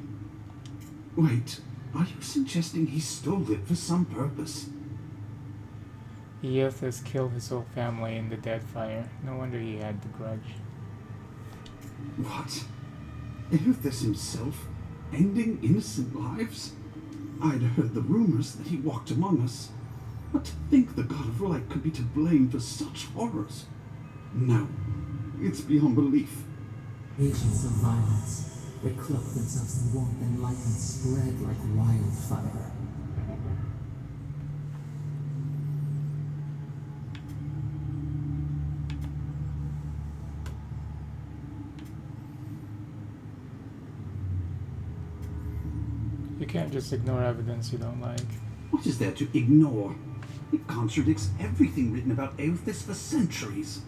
[SPEAKER 14] Wait, are you suggesting he stole it for some purpose?
[SPEAKER 5] Eothas killed his whole family in the dead fire. No wonder he had the grudge.
[SPEAKER 14] What? Eothas himself? Ending innocent lives? I'd heard the rumors that he walked among us. But to think the God of Light could be to blame for such horrors? No, it's beyond belief.
[SPEAKER 11] Agents of violence. They cloak themselves in warmth and light and spread like wildfire.
[SPEAKER 5] You can't just ignore evidence you don't like.
[SPEAKER 14] What is there to ignore? It contradicts everything written about Eothas for centuries.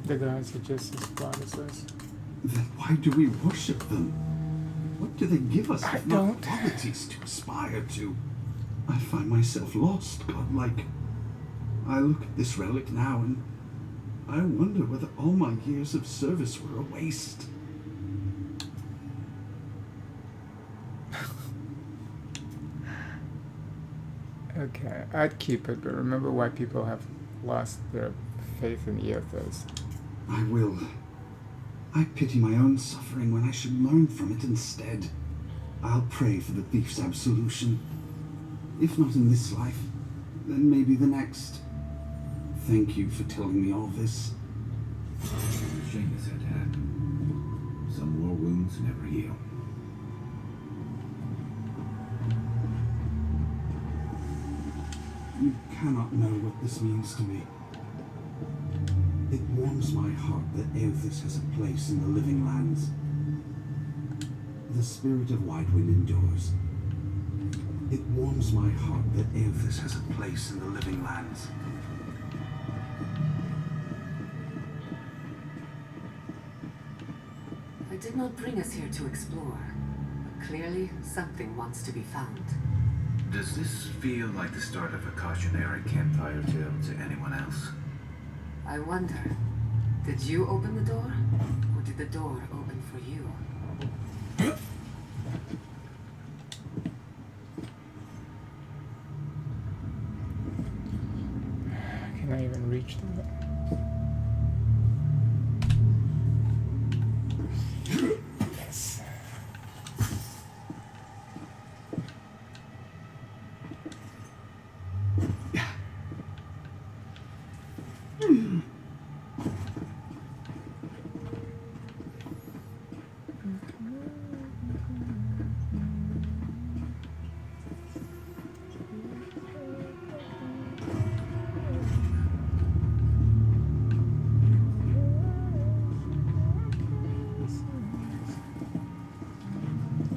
[SPEAKER 5] The gods are just as flawed as us.
[SPEAKER 14] Then why do we worship them? What do they give us if not
[SPEAKER 5] don't.
[SPEAKER 14] qualities to aspire to? I find myself lost, godlike. I look at this relic now and I wonder whether all my years of service were a waste.
[SPEAKER 5] Okay, I'd keep it, but remember why people have lost their faith in Eothas.
[SPEAKER 14] I will. I pity my own suffering when I should learn from it instead. I'll pray for the thief's absolution. If not in this life, then maybe the next. Thank you for telling me all this.
[SPEAKER 12] Shame this had to happen. Some war wounds never heal.
[SPEAKER 14] You cannot know what this means to me. It warms my heart that Eothas has a place in the living lands. The spirit of White Wind endures. It warms my heart that Eothas has a place in the living lands.
[SPEAKER 8] I did not bring us here to explore, but clearly something wants to be found.
[SPEAKER 12] Does this feel like the start of a cautionary campfire tale to anyone else?
[SPEAKER 8] I wonder, did you open the door, or did the door open for you?
[SPEAKER 5] Can I even reach that? Yes.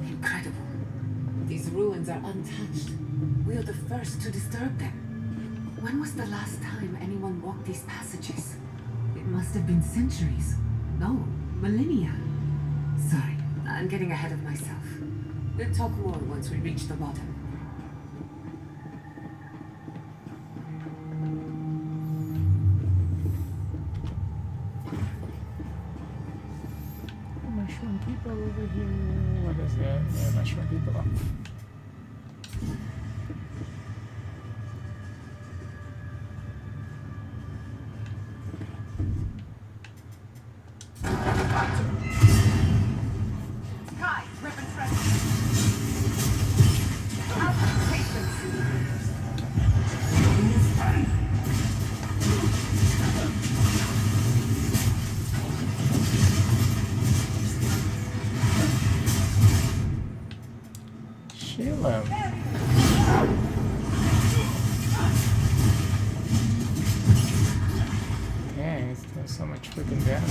[SPEAKER 8] Incredible. These ruins are untouched. We are the first to disturb them. When was the last time anyone walked these passages? It must have been centuries. No, millennia. Sorry, I'm getting ahead of myself. We'll talk more once we reach the bottom.
[SPEAKER 5] Mushroom people over here. What is that? Yeah, mushroom people.
[SPEAKER 9] Kai, rip and fresh. Out of patience.
[SPEAKER 5] Sheila. Dang, it's doing so much freaking damage.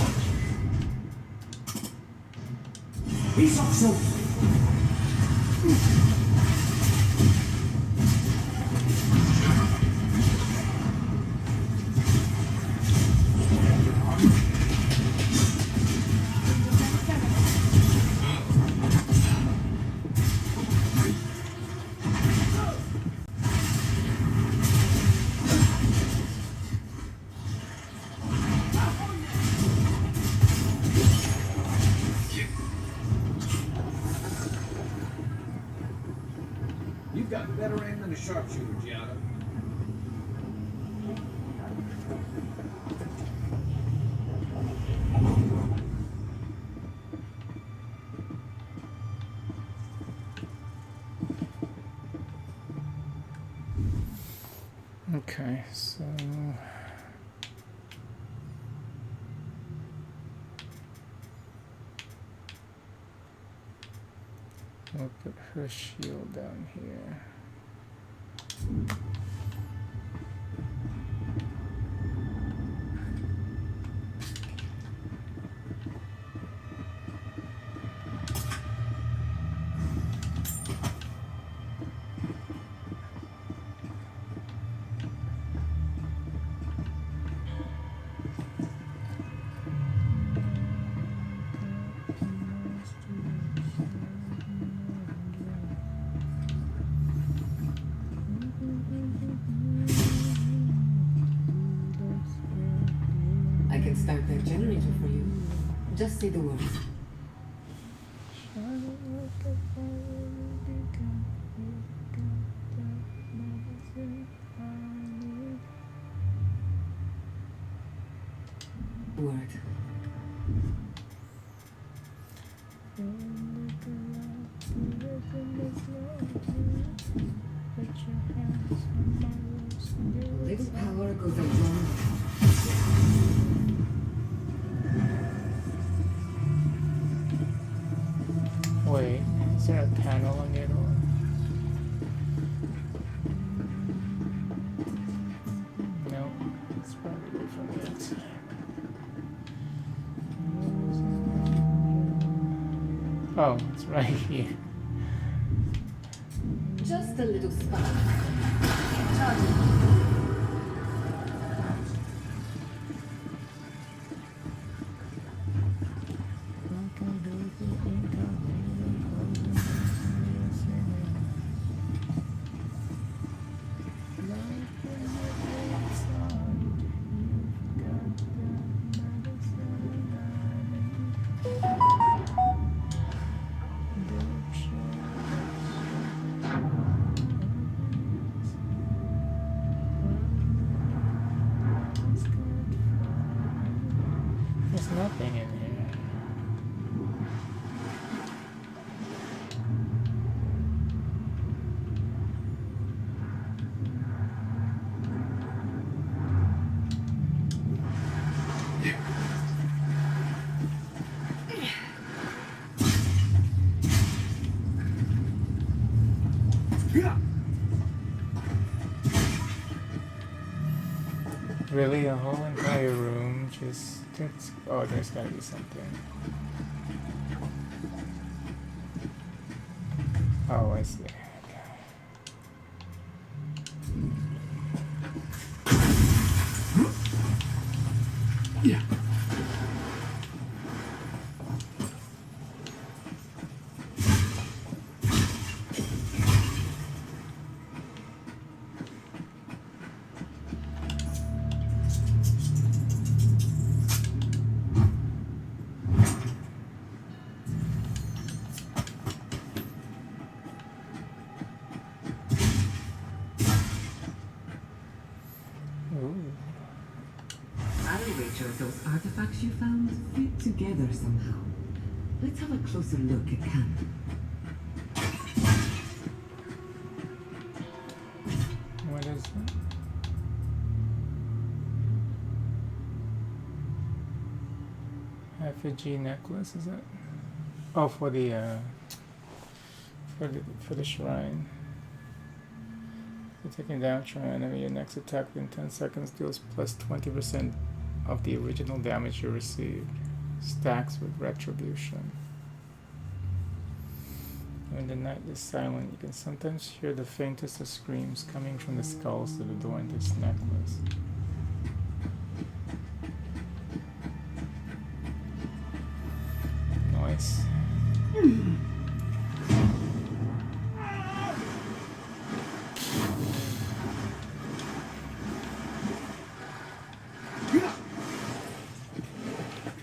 [SPEAKER 10] You've got better aim than a sharpshooter, Giada.
[SPEAKER 5] Okay, so I'll put her shield down here.
[SPEAKER 8] I can start that generator for you. Just say the word. Word.
[SPEAKER 5] Put your Oh, it's right here.
[SPEAKER 8] Just a little spark.
[SPEAKER 5] There's nothing in here. Really, a whole entire room just... oh, there's gotta be something. Oh, I see.
[SPEAKER 14] Yeah.
[SPEAKER 8] Those artifacts you found fit together somehow. Let's have a closer look at Cam.
[SPEAKER 5] What is that? Effigy necklace, is that? Oh, for the shrine. For taking down shrine enemy, your next attack within 10 seconds deals plus 20% of the original damage you received. Stacks with retribution. When the night is silent, you can sometimes hear the faintest of screams coming from the skulls that adorn this necklace. Nice.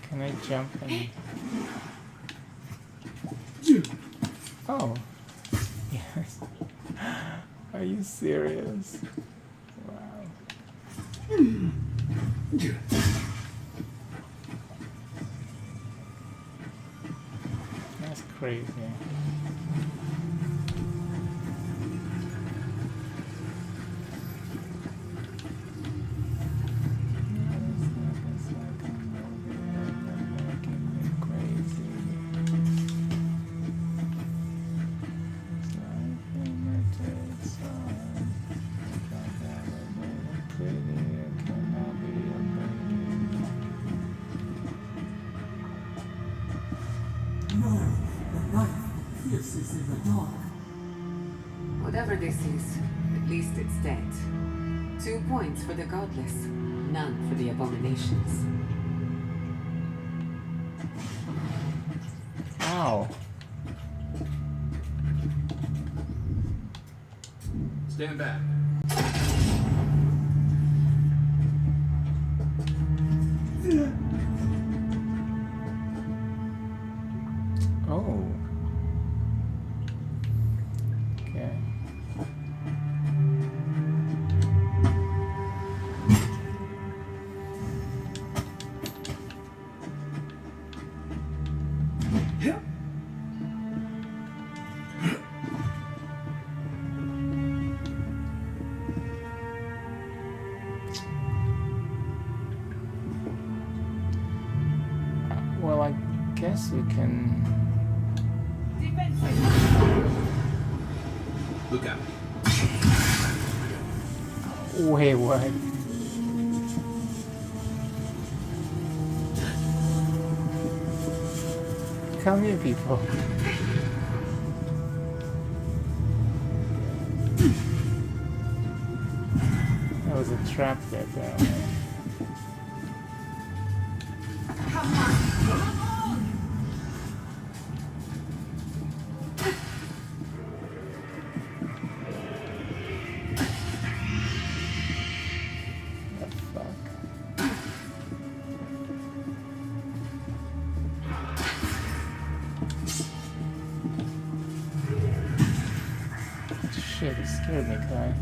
[SPEAKER 5] Can I jump and... Oh. Yes. Are you serious? Wow. That's crazy.
[SPEAKER 8] Whatever this is, at least it's dead. 2 points for the godless, none for the abominations.
[SPEAKER 5] Ow.
[SPEAKER 2] Stand back.
[SPEAKER 5] Oh. Okay. Well, I guess we can...
[SPEAKER 2] Look out.
[SPEAKER 5] Wait, what? how many people? There was a trap there, apparently. Shit, it scared me, Kai.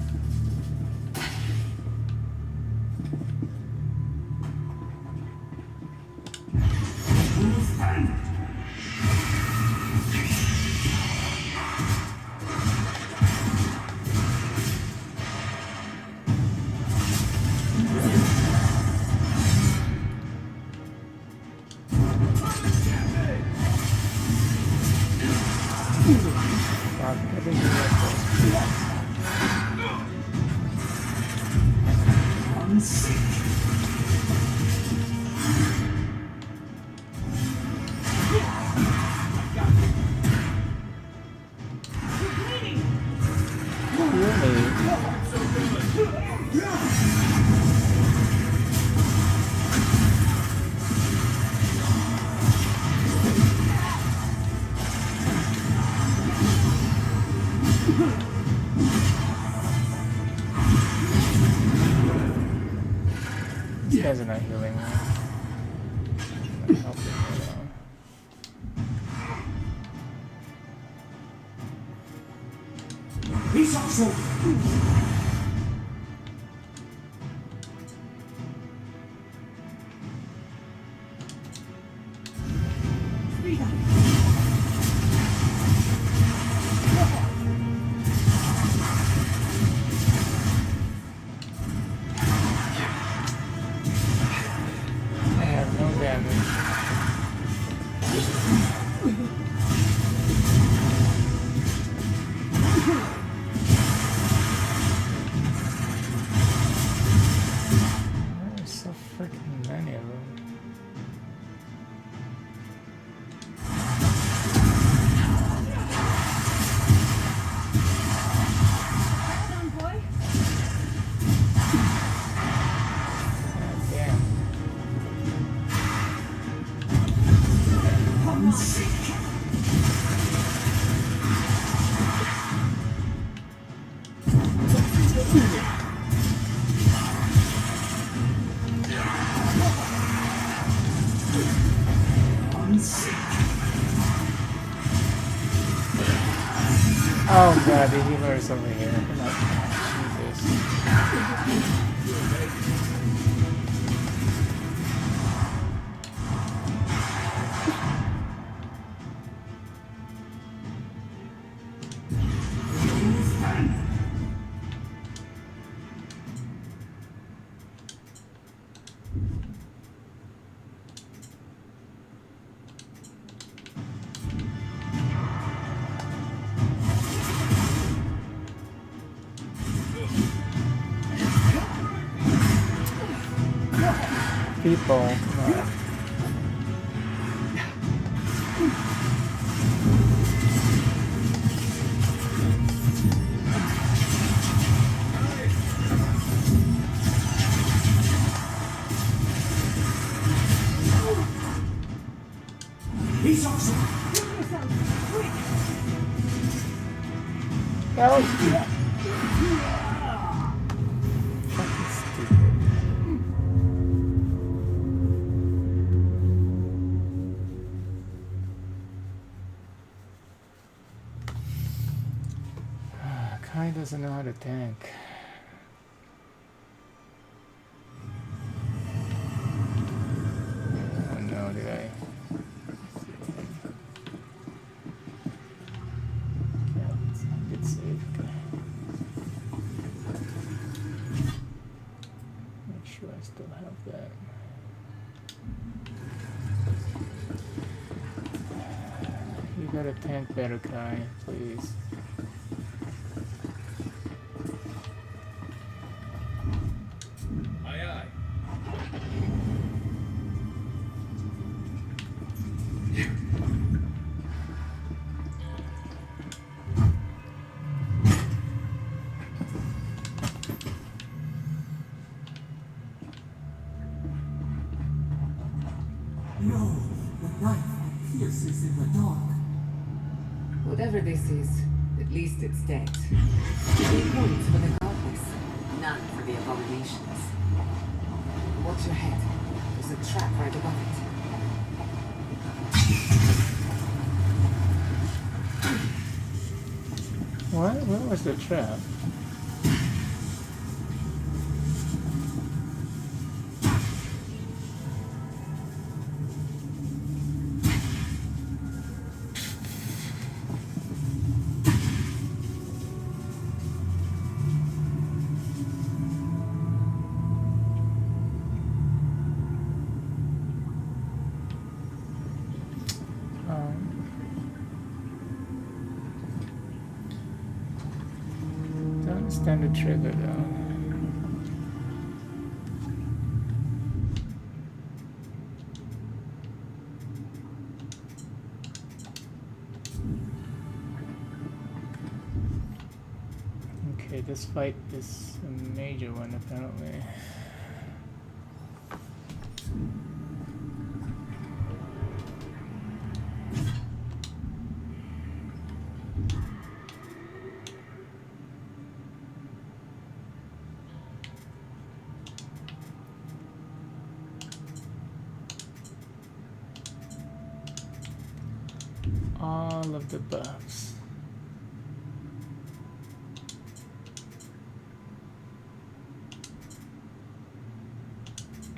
[SPEAKER 5] These guys are not healing me. Not helping me at all.
[SPEAKER 10] He's also.
[SPEAKER 5] Oh god, the healer is over here. Jesus. People, come on.
[SPEAKER 10] He's awesome.
[SPEAKER 5] Help! Kai doesn't know how to tank. Oh no, did I? Good save. Make sure I still have that. You gotta tank better, Kai, please.
[SPEAKER 11] voices in the dark.
[SPEAKER 8] Whatever this is, at least it's dead. The point for the godless, none for the abominations. Watch your head. There's a trap right above it.
[SPEAKER 5] What? Where was the trap? Don't understand the trigger though. Okay, this fight is a major one apparently. All of the buffs.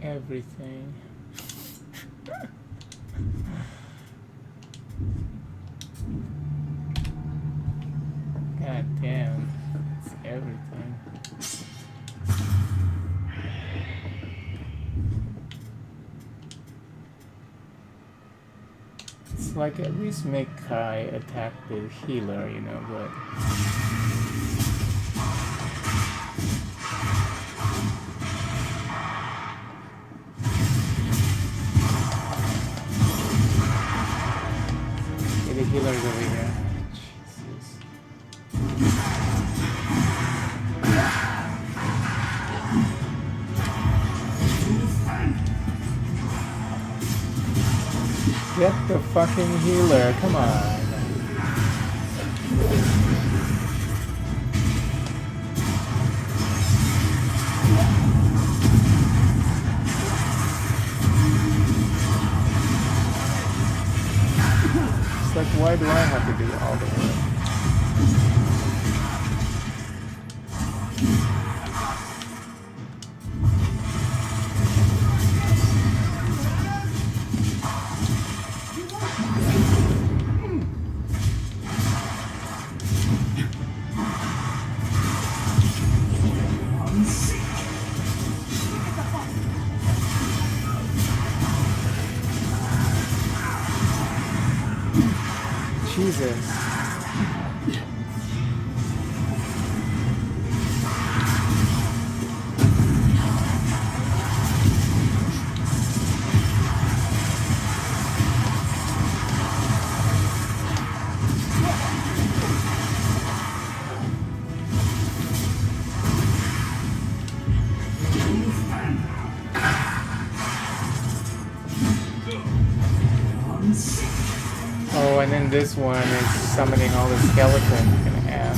[SPEAKER 5] Everything. God damn, it's everything. It's like at least make Kai attack the healer, you know, but okay, the healer's over here. Jesus. Get the fucking healer, come on. It's like, why do I have to do all the work? Jesus. Oh, and then this one is summoning all the skeletons in half.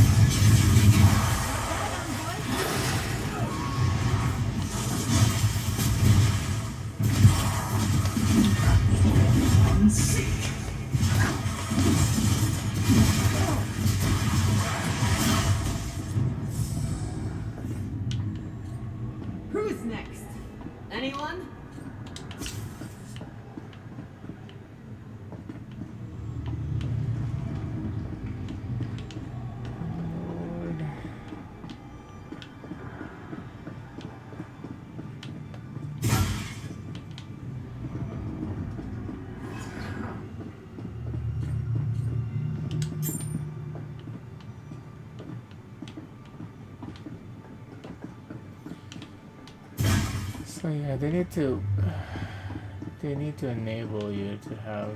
[SPEAKER 8] Who's next? Anyone?
[SPEAKER 5] So yeah, they need to enable you to have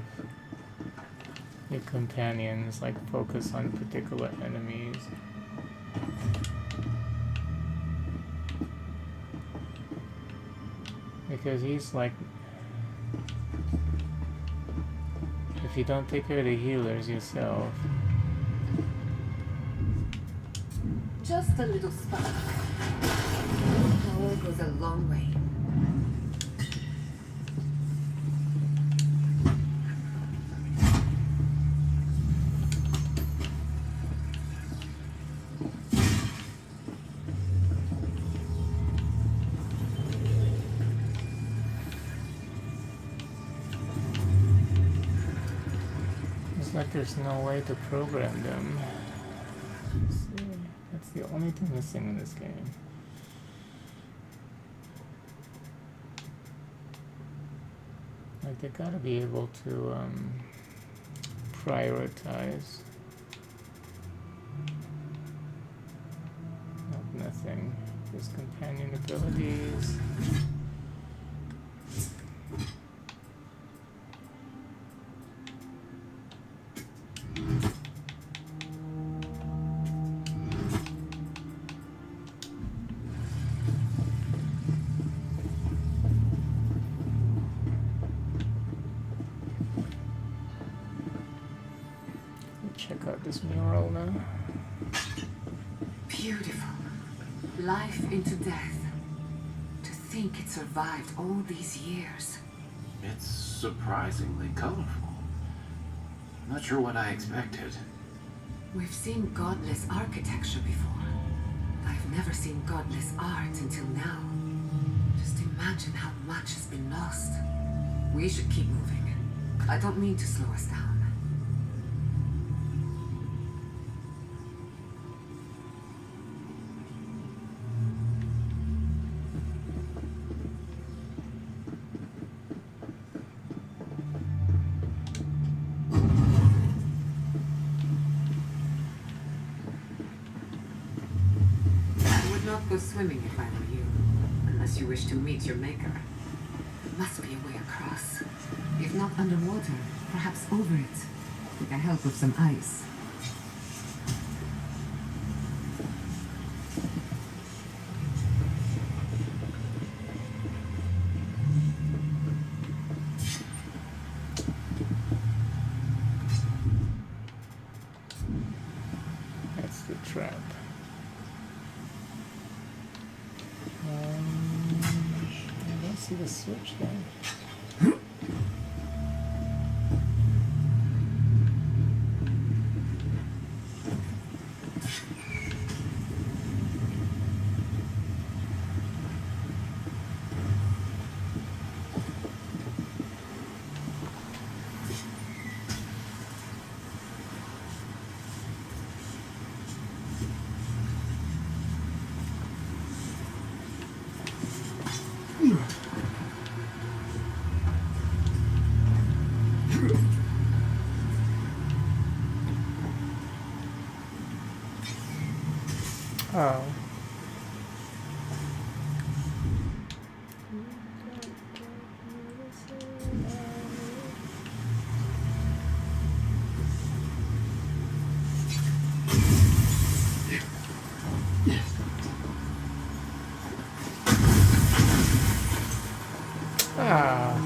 [SPEAKER 5] your companions like focus on particular enemies. Because he's like, if if you don't take care of the healers yourself.
[SPEAKER 8] Just a little spark. Power goes a long way.
[SPEAKER 5] It's like there's no way to program them. See, that's the only thing missing in this game. Like they gotta be able to prioritize. Nothing. Just companion abilities. Check out this mural now.
[SPEAKER 8] Beautiful. Life into death. To think it survived all these years.
[SPEAKER 12] It's surprisingly colorful. Not sure what I expected.
[SPEAKER 8] We've seen godless architecture before. I've never seen godless art until now. Just imagine how much has been lost. We should keep moving. I don't mean to slow us down. Go swimming if I were you, unless you wish to meet your maker. There must be a way across. If not underwater, perhaps over it, with the help of some ice.
[SPEAKER 5] That's the trap. I don't see the switch then. Oh. Ah.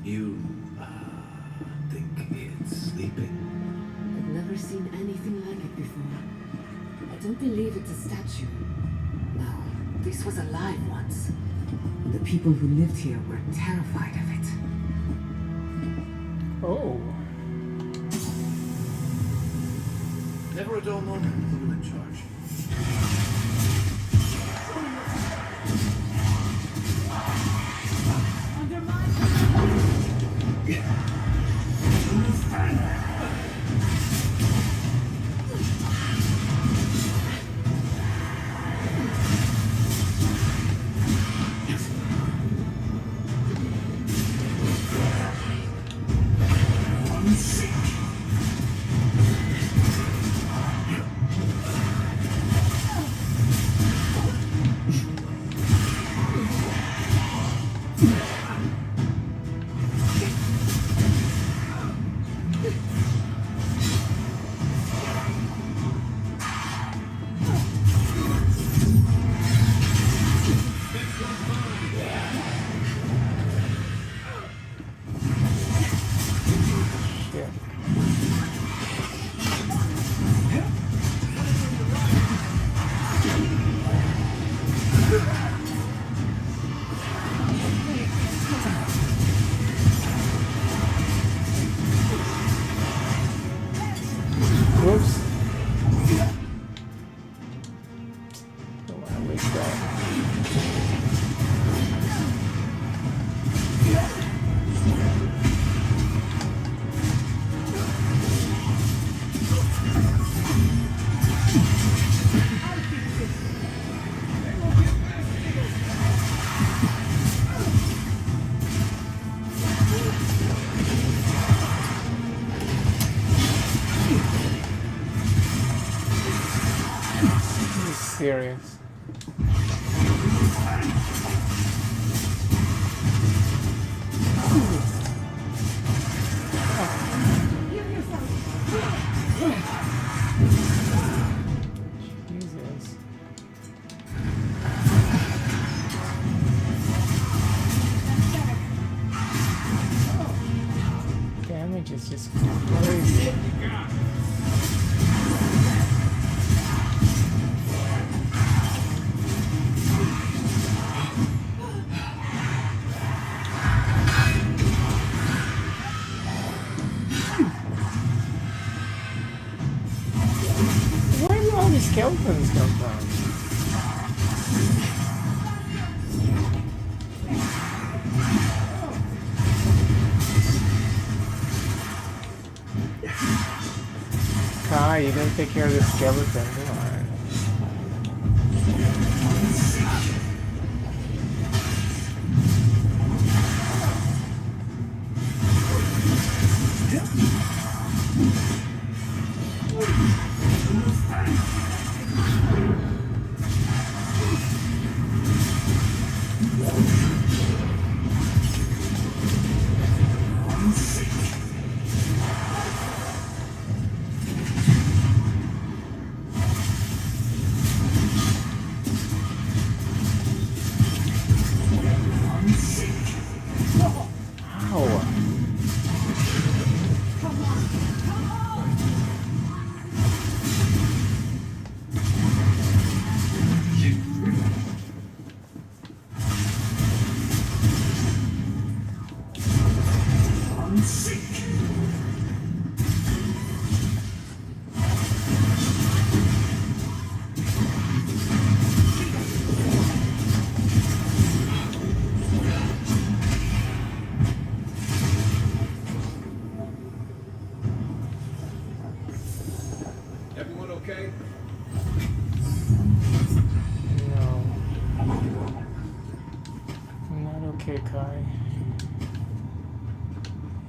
[SPEAKER 12] You, think it's sleeping?
[SPEAKER 8] I've never seen anything like it before. I don't believe it's a statue. No, this was alive once. The people who lived here were terrified of it.
[SPEAKER 5] Oh.
[SPEAKER 2] Never a dull moment with you in charge.
[SPEAKER 6] Under my
[SPEAKER 5] Whoops. Don't want to waste that. Serious. Jesus. Damage is just crazy. Where do all these skeletons come from? Kai, you didn't take care of the skeleton, come on.
[SPEAKER 10] Everyone okay?
[SPEAKER 5] No. I'm not okay, Kai.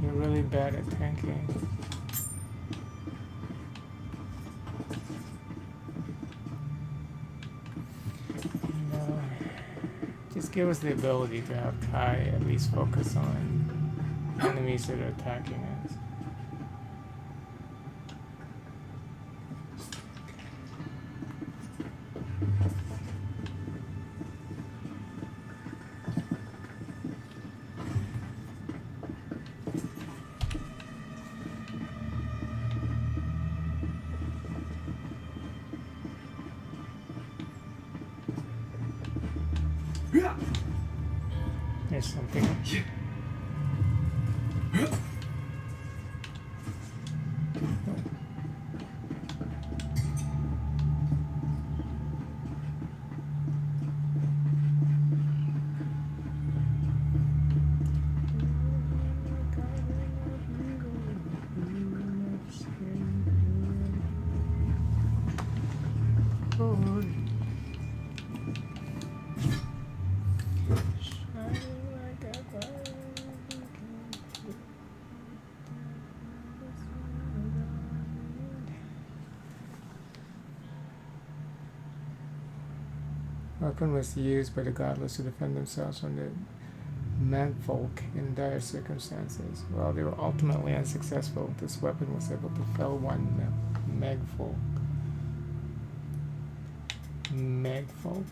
[SPEAKER 5] You're really bad at tanking. No. Just give us the ability to have Kai at least focus on enemies that are attacking us. There's something. sword. Shining like a fire. Weapon was used by the godless to defend themselves from the Magfolk in dire circumstances. While they were ultimately unsuccessful, this weapon was able to fell one Magfolk. Magfolk?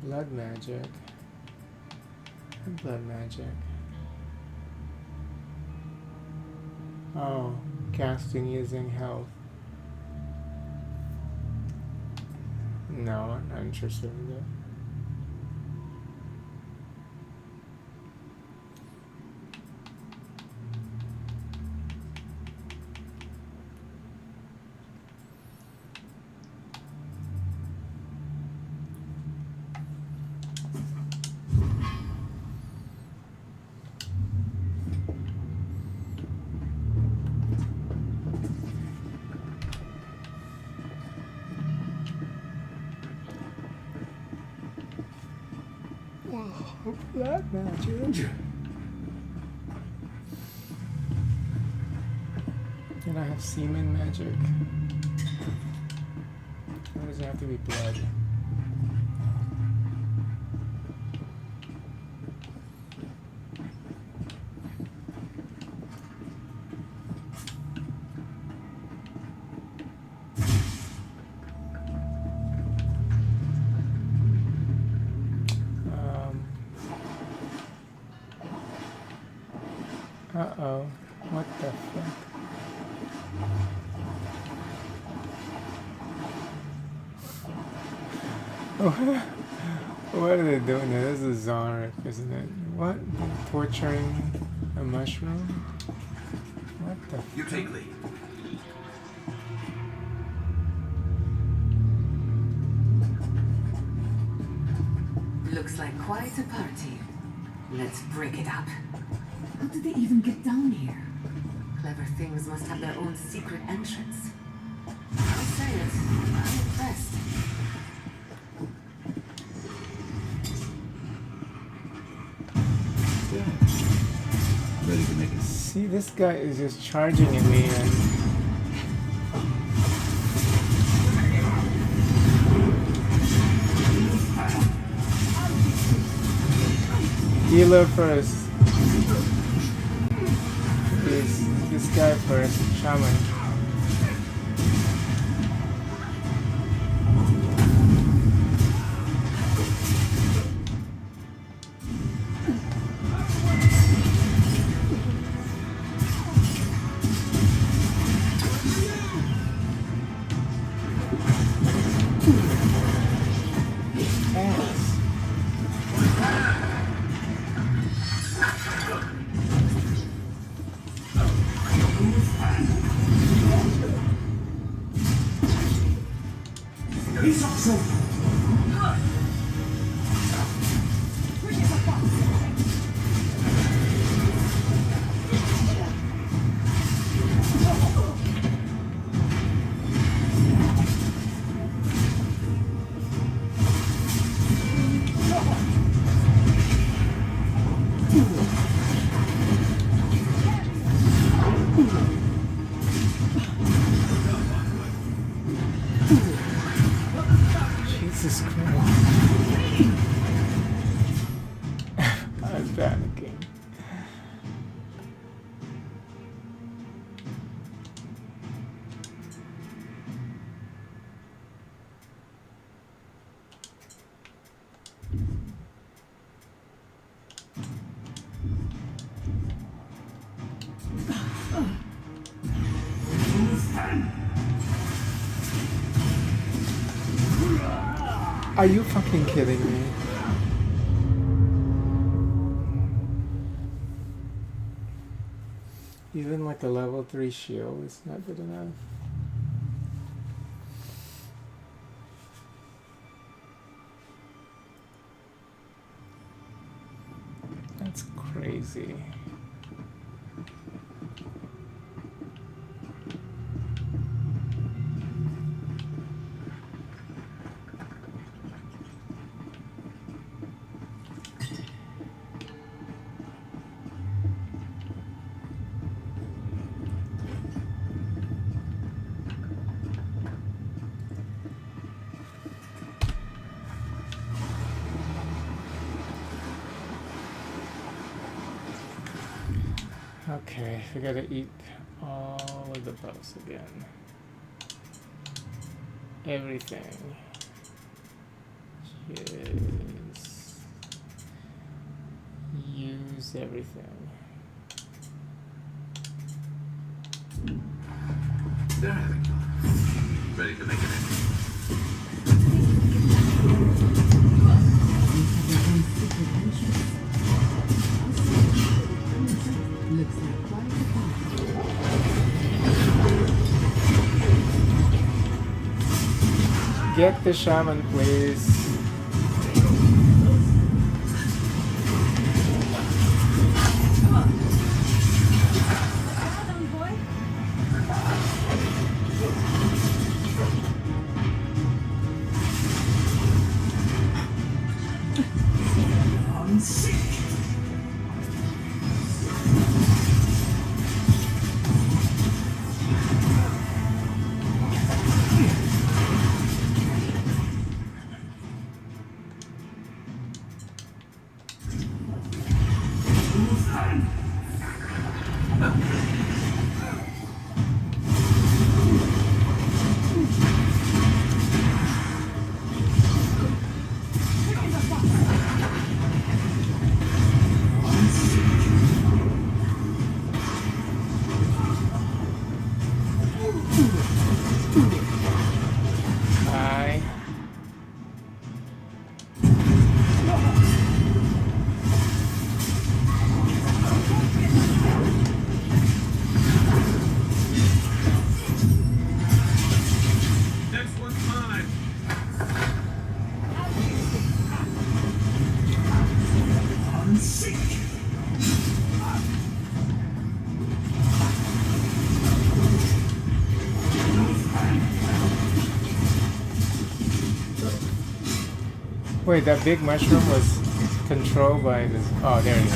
[SPEAKER 5] Blood magic. Blood magic. Oh, casting using health. No, I'm not interested in that. Blood magic. Can I have semen magic? Why does it have to be blood? Uh-oh. What the fuck? What are they doing there? This is Zarek, isn't it? What? They're torturing a mushroom? What the fuck?
[SPEAKER 12] You take lead.
[SPEAKER 8] Looks like quite a party. Let's break it up. How did they even get down here? Clever things must have their own secret entrance. I'll say it, I'm impressed.
[SPEAKER 12] Ready to make it.
[SPEAKER 5] See, this guy is just charging at me and... Healer first. This guy first, shaman. Jesus Christ. I'm panicking. Are you fucking kidding me? Even like a level 3 shield is not good enough. That's crazy. Okay, we gotta eat all of the bugs again. Everything. Just use everything.
[SPEAKER 12] They're having fun. Ready to make it end.
[SPEAKER 8] Looks like quite a
[SPEAKER 5] Get the shaman, please. Bye.
[SPEAKER 12] Next one's mine.
[SPEAKER 5] Wait, that big mushroom was controlled by this. Oh, there it is.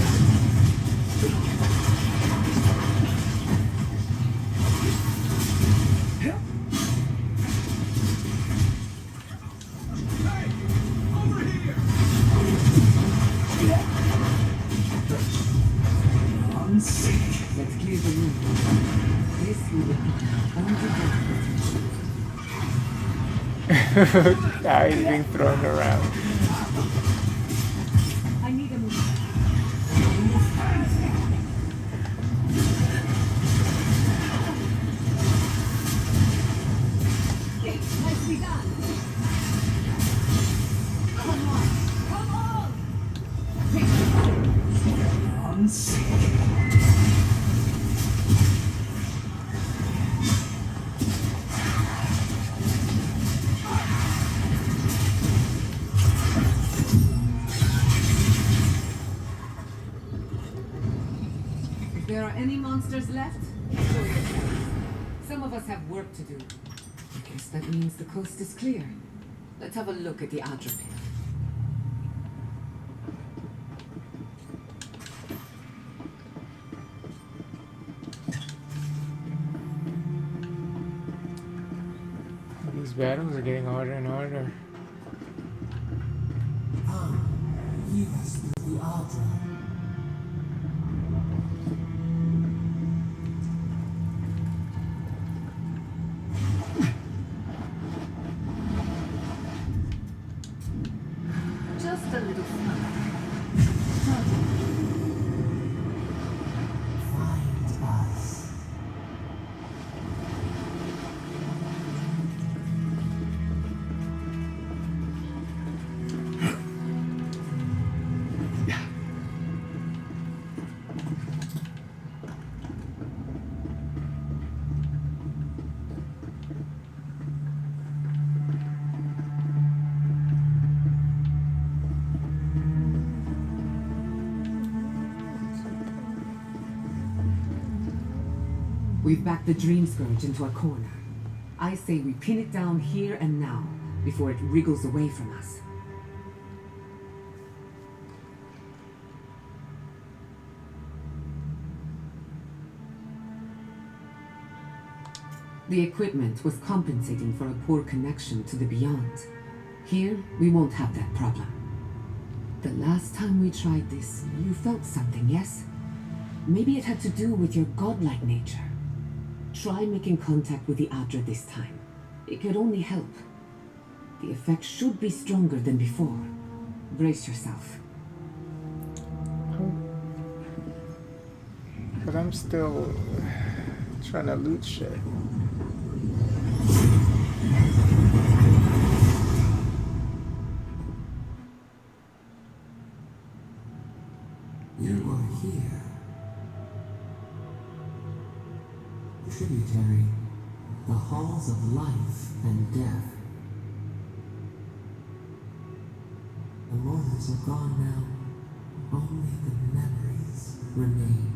[SPEAKER 8] Let's clear the room. This will be
[SPEAKER 5] Now he's being thrown around.
[SPEAKER 6] I need a move. Nicely done. Come on. Come on.
[SPEAKER 8] If there are any monsters left, show yourself. Some of us have work to do. I guess that means the coast is clear. Let's have a look at the Adra pit.
[SPEAKER 5] These battles are getting harder and harder.
[SPEAKER 11] Lead us through the Adra.
[SPEAKER 8] Just a little fun.
[SPEAKER 11] Find us.
[SPEAKER 8] We've backed the Dream Scourge into a corner. I say we pin it down here and now, before it wriggles away from us. The equipment was compensating for a poor connection to the beyond. Here, we won't have that problem. The last time we tried this, you felt something, yes? Maybe it had to do with your godlike nature. Try making contact with the Adra this time. It could only help. The effect should be stronger than before. Brace yourself.
[SPEAKER 5] But I'm still trying to loot shit.
[SPEAKER 11] You are here. Tributary, the halls of life and death. The mourners are gone now. Only the memories remain.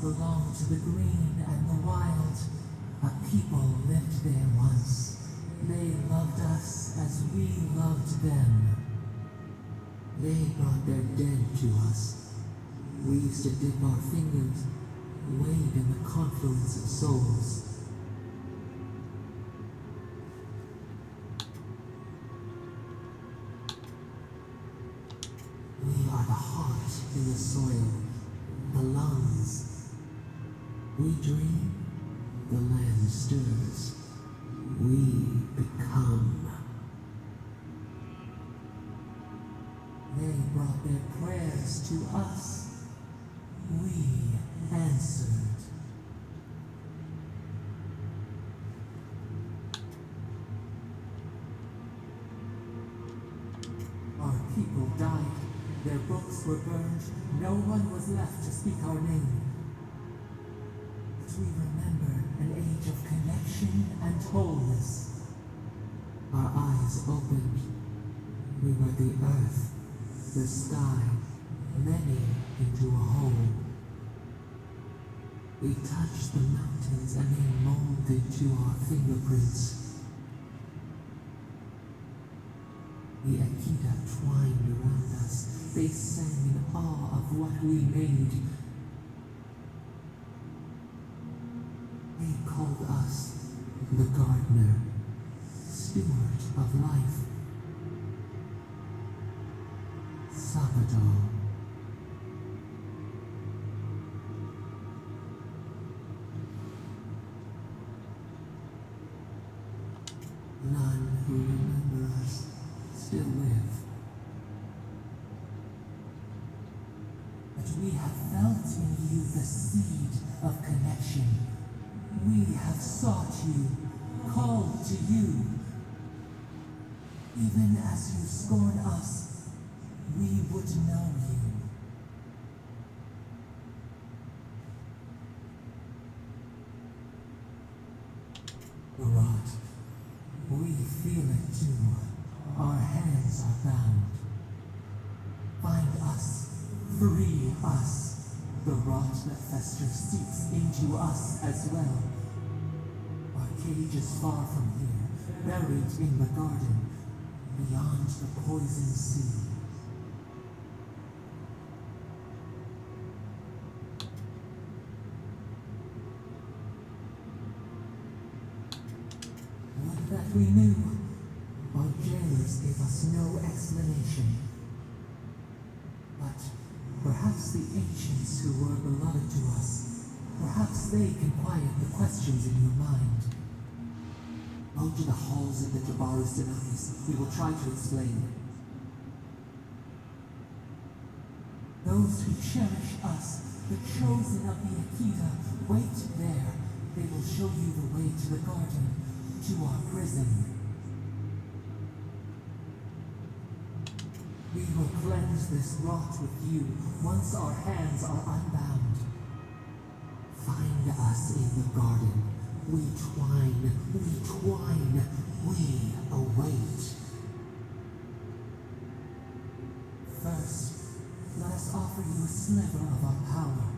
[SPEAKER 11] Belonged to the green and the wild. A people lived there once. They loved us as we loved them. They brought their dead to us. We used to dip our fingers, wade in the confluence of souls. We are the heart in the soil, the lungs. We dream, the land stirs. We become. They brought their prayers to us. We answered. Our people died. Their books were burned. No one was left to speak our name. We remember an age of connection and wholeness. Our eyes opened. We were the earth, the sky, many into a whole. We touched the mountains and they molded to our fingerprints. The Akita twined around us. They sang in awe of what we made. They called us the gardener, steward of life. Sabado. None who remember us still live. But we have felt in you the seed of connection. We have sought you, called to you. Even as you scorn us, we would know you. Barat, we feel it too. Our hands are bound. Find us, free us. The rot that festers seeps into us as well. Our cage is far from here, buried in the garden, beyond the poison sea. Would that we knew. Our jailers gave us no explanation. But perhaps the ancients who were beloved to us, perhaps they can quiet the questions in your mind. Go to the halls of the Jabaris Denakis. We will try to explain. Those who cherish us, the chosen of the Akita, wait there. They will show you the way to the garden, to our prison. We will cleanse this rot with you once our hands are unbound. Find us in the garden. We twine, we await. First, let us offer you a sliver of our power,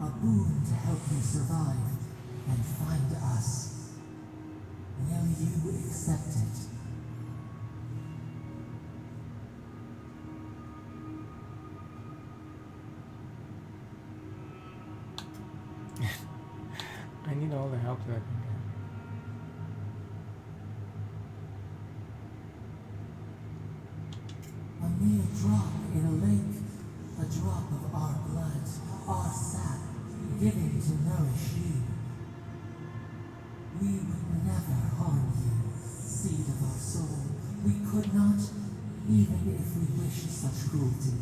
[SPEAKER 11] a boon to help you survive and find us. Will you accept it?
[SPEAKER 5] I need all the help that I can
[SPEAKER 11] A mere drop in a lake, a drop of our blood, our sap, given to nourish you. We would never harm you, seed of our soul. We could not, even if we wished such cruelty.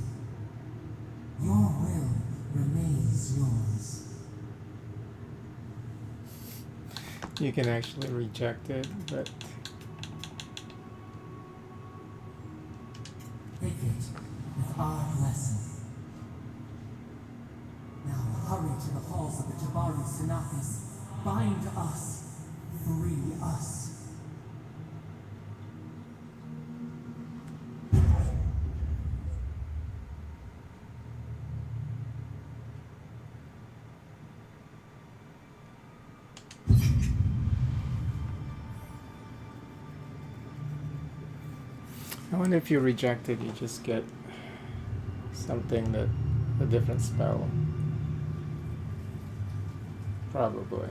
[SPEAKER 11] Your will remains yours.
[SPEAKER 5] get. You can actually reject it, but
[SPEAKER 11] Take it with our blessing. Now hurry to the halls of the Tabaru Sinakis. Bind us. Free us.
[SPEAKER 5] I wonder if you reject it, you just get something that a different spell. Probably.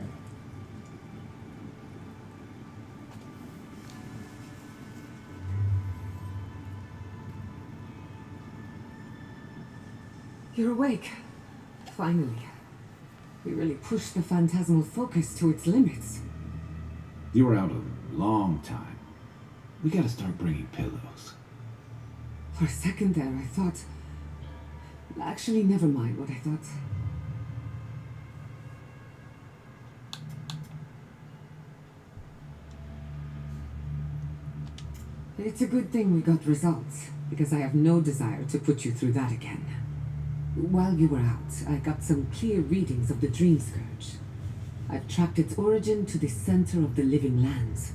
[SPEAKER 8] You're awake. Finally. We really pushed the phantasmal focus to its limits.
[SPEAKER 12] You were out a long time. We gotta start bringing pillows.
[SPEAKER 8] For a second there, I thought... Actually, never mind what I thought. It's a good thing we got results, because I have no desire to put you through that again. While you were out, I got some clear readings of the Dream Scourge. I've tracked its origin to the center of the living lands,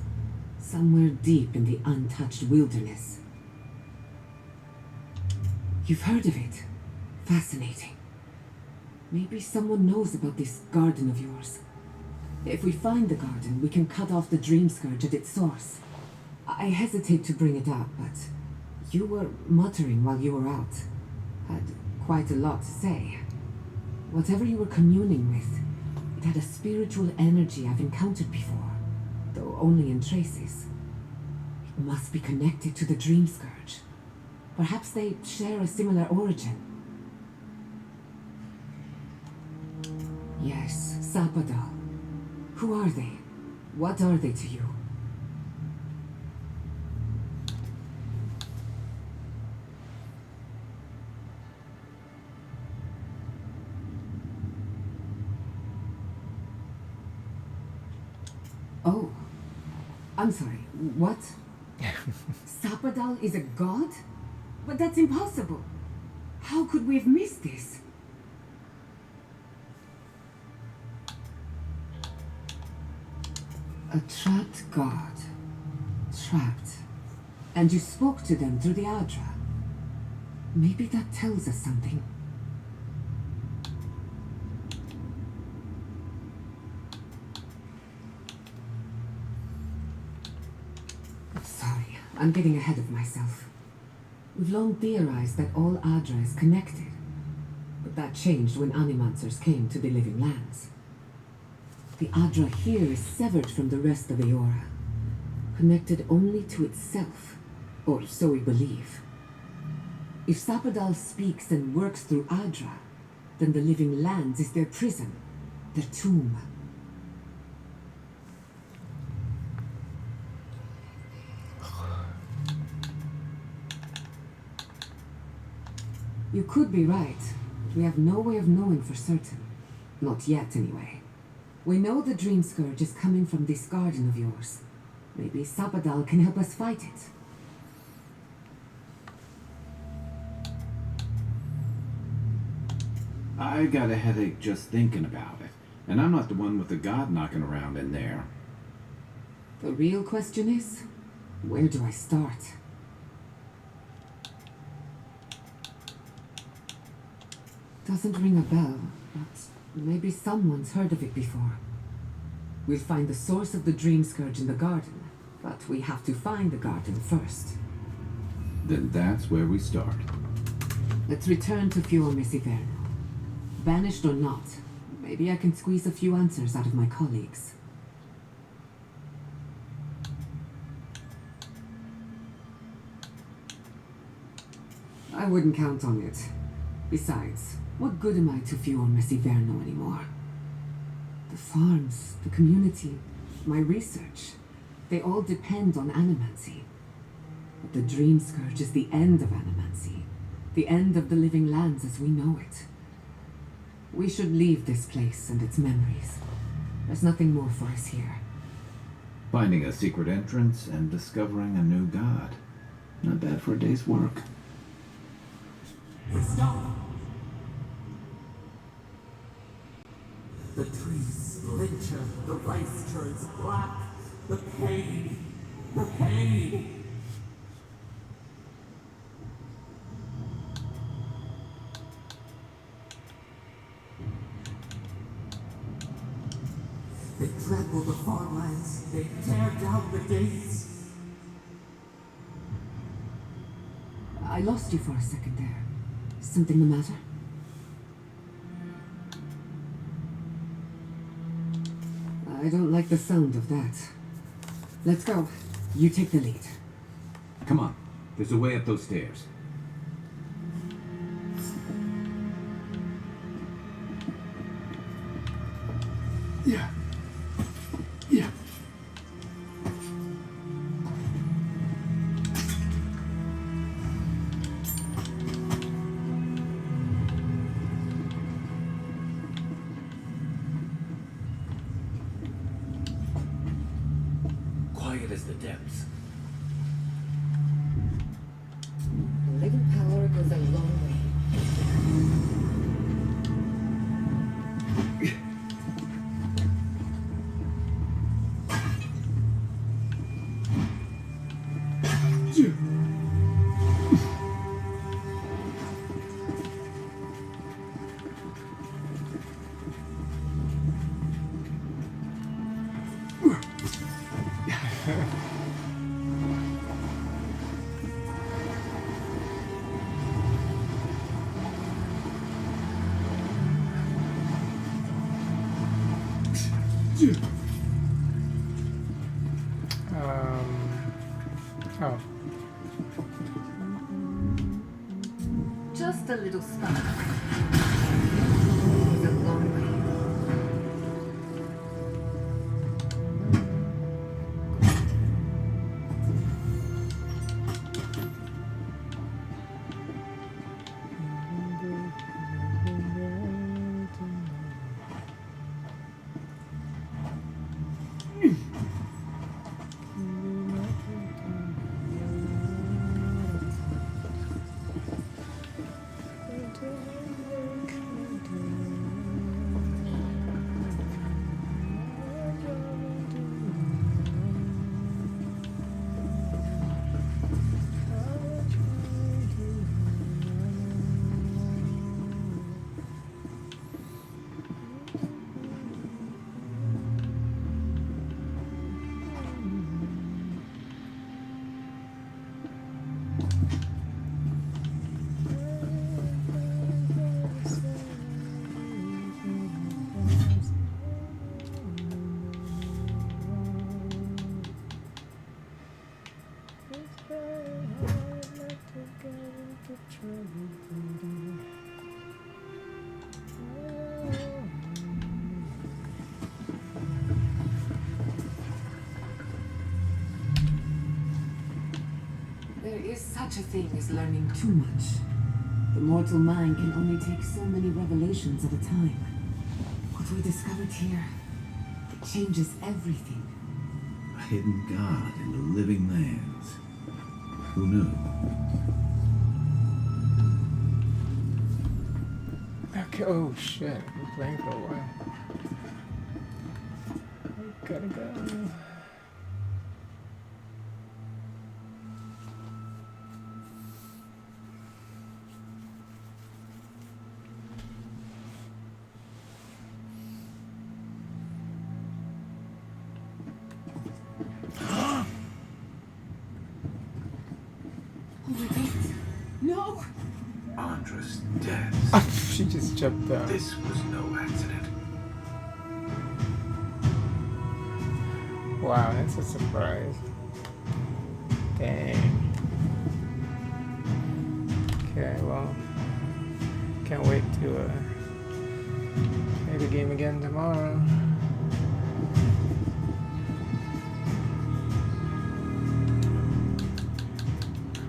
[SPEAKER 8] somewhere deep in the untouched wilderness. You've heard of it. Fascinating. Maybe someone knows about this garden of yours. If we find the garden, we can cut off the Dream Scourge at its source. I hesitate to bring it up, but you were muttering while you were out. Had quite a lot to say. Whatever you were communing with, it had a spiritual energy I've encountered before, though only in traces. It must be connected to the Dream Scourge. Perhaps they share a similar origin. Yes, Sapadal. Who are they? What are they to you? Oh, I'm sorry, what? Sapadal is a god? But that's impossible. How could we have missed this? A trapped god. Trapped. And you spoke to them through the Adra. Maybe that tells us something. Sorry, I'm getting ahead of myself. We've long theorized that all Adra is connected, but that changed when Animancers came to the living lands. The Adra here is severed from the rest of Eora, connected only to itself, or so we believe. If Sapadal speaks and works through Adra, then the living lands is their prison, their tomb. You could be right, but we have no way of knowing for certain. Not yet, anyway. We know the Dream Scourge is coming from this garden of yours. Maybe Sapadal can help us fight it.
[SPEAKER 12] I got a headache just thinking about it, and I'm not the one with the god knocking around in there.
[SPEAKER 8] The real question is, where do I start? Doesn't ring a bell, but maybe someone's heard of it before. We'll find the source of the Dream Scourge in the garden, but we have to find the garden first.
[SPEAKER 12] Then that's where we start.
[SPEAKER 8] Let's return to Fiume Siverno. Banished or not, maybe I can squeeze a few answers out of my colleagues. I wouldn't count on it. Besides, what good am I to Fiume Siverno anymore? The farms, the community, my research, they all depend on animancy. But the Dream Scourge is the end of animancy, the end of the living lands as we know it. We should leave this place and its memories. There's nothing more for us here.
[SPEAKER 12] Finding a secret entrance and discovering a new god. Not bad for a day's work.
[SPEAKER 11] Stop! The trees splinter, the rice turns black. The pain! The pain! They trample the farmlands. They tear down the gates.
[SPEAKER 8] I lost you for a second there. Something the matter? I don't like the sound of that. Let's go. You take the lead.
[SPEAKER 12] Come on. There's a way up those stairs.
[SPEAKER 14] Yeah. Yeah.
[SPEAKER 10] Quiet as the depths.
[SPEAKER 8] A little power goes a long way.
[SPEAKER 5] Oh.
[SPEAKER 8] Just a little spark. Goes a long way. There is such a thing as learning too much. The mortal mind can only take so many revelations at a time. What we discovered here, it changes everything.
[SPEAKER 12] A hidden god in the living lands. Who knew?
[SPEAKER 5] Okay, oh shit, I've been playing for a while. I gotta go.
[SPEAKER 8] No!
[SPEAKER 12] Andra's death.
[SPEAKER 5] She just jumped out.
[SPEAKER 12] This was no accident.
[SPEAKER 5] Wow, that's a surprise. Dang. Okay, well, can't wait to play the game again tomorrow.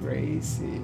[SPEAKER 5] Crazy.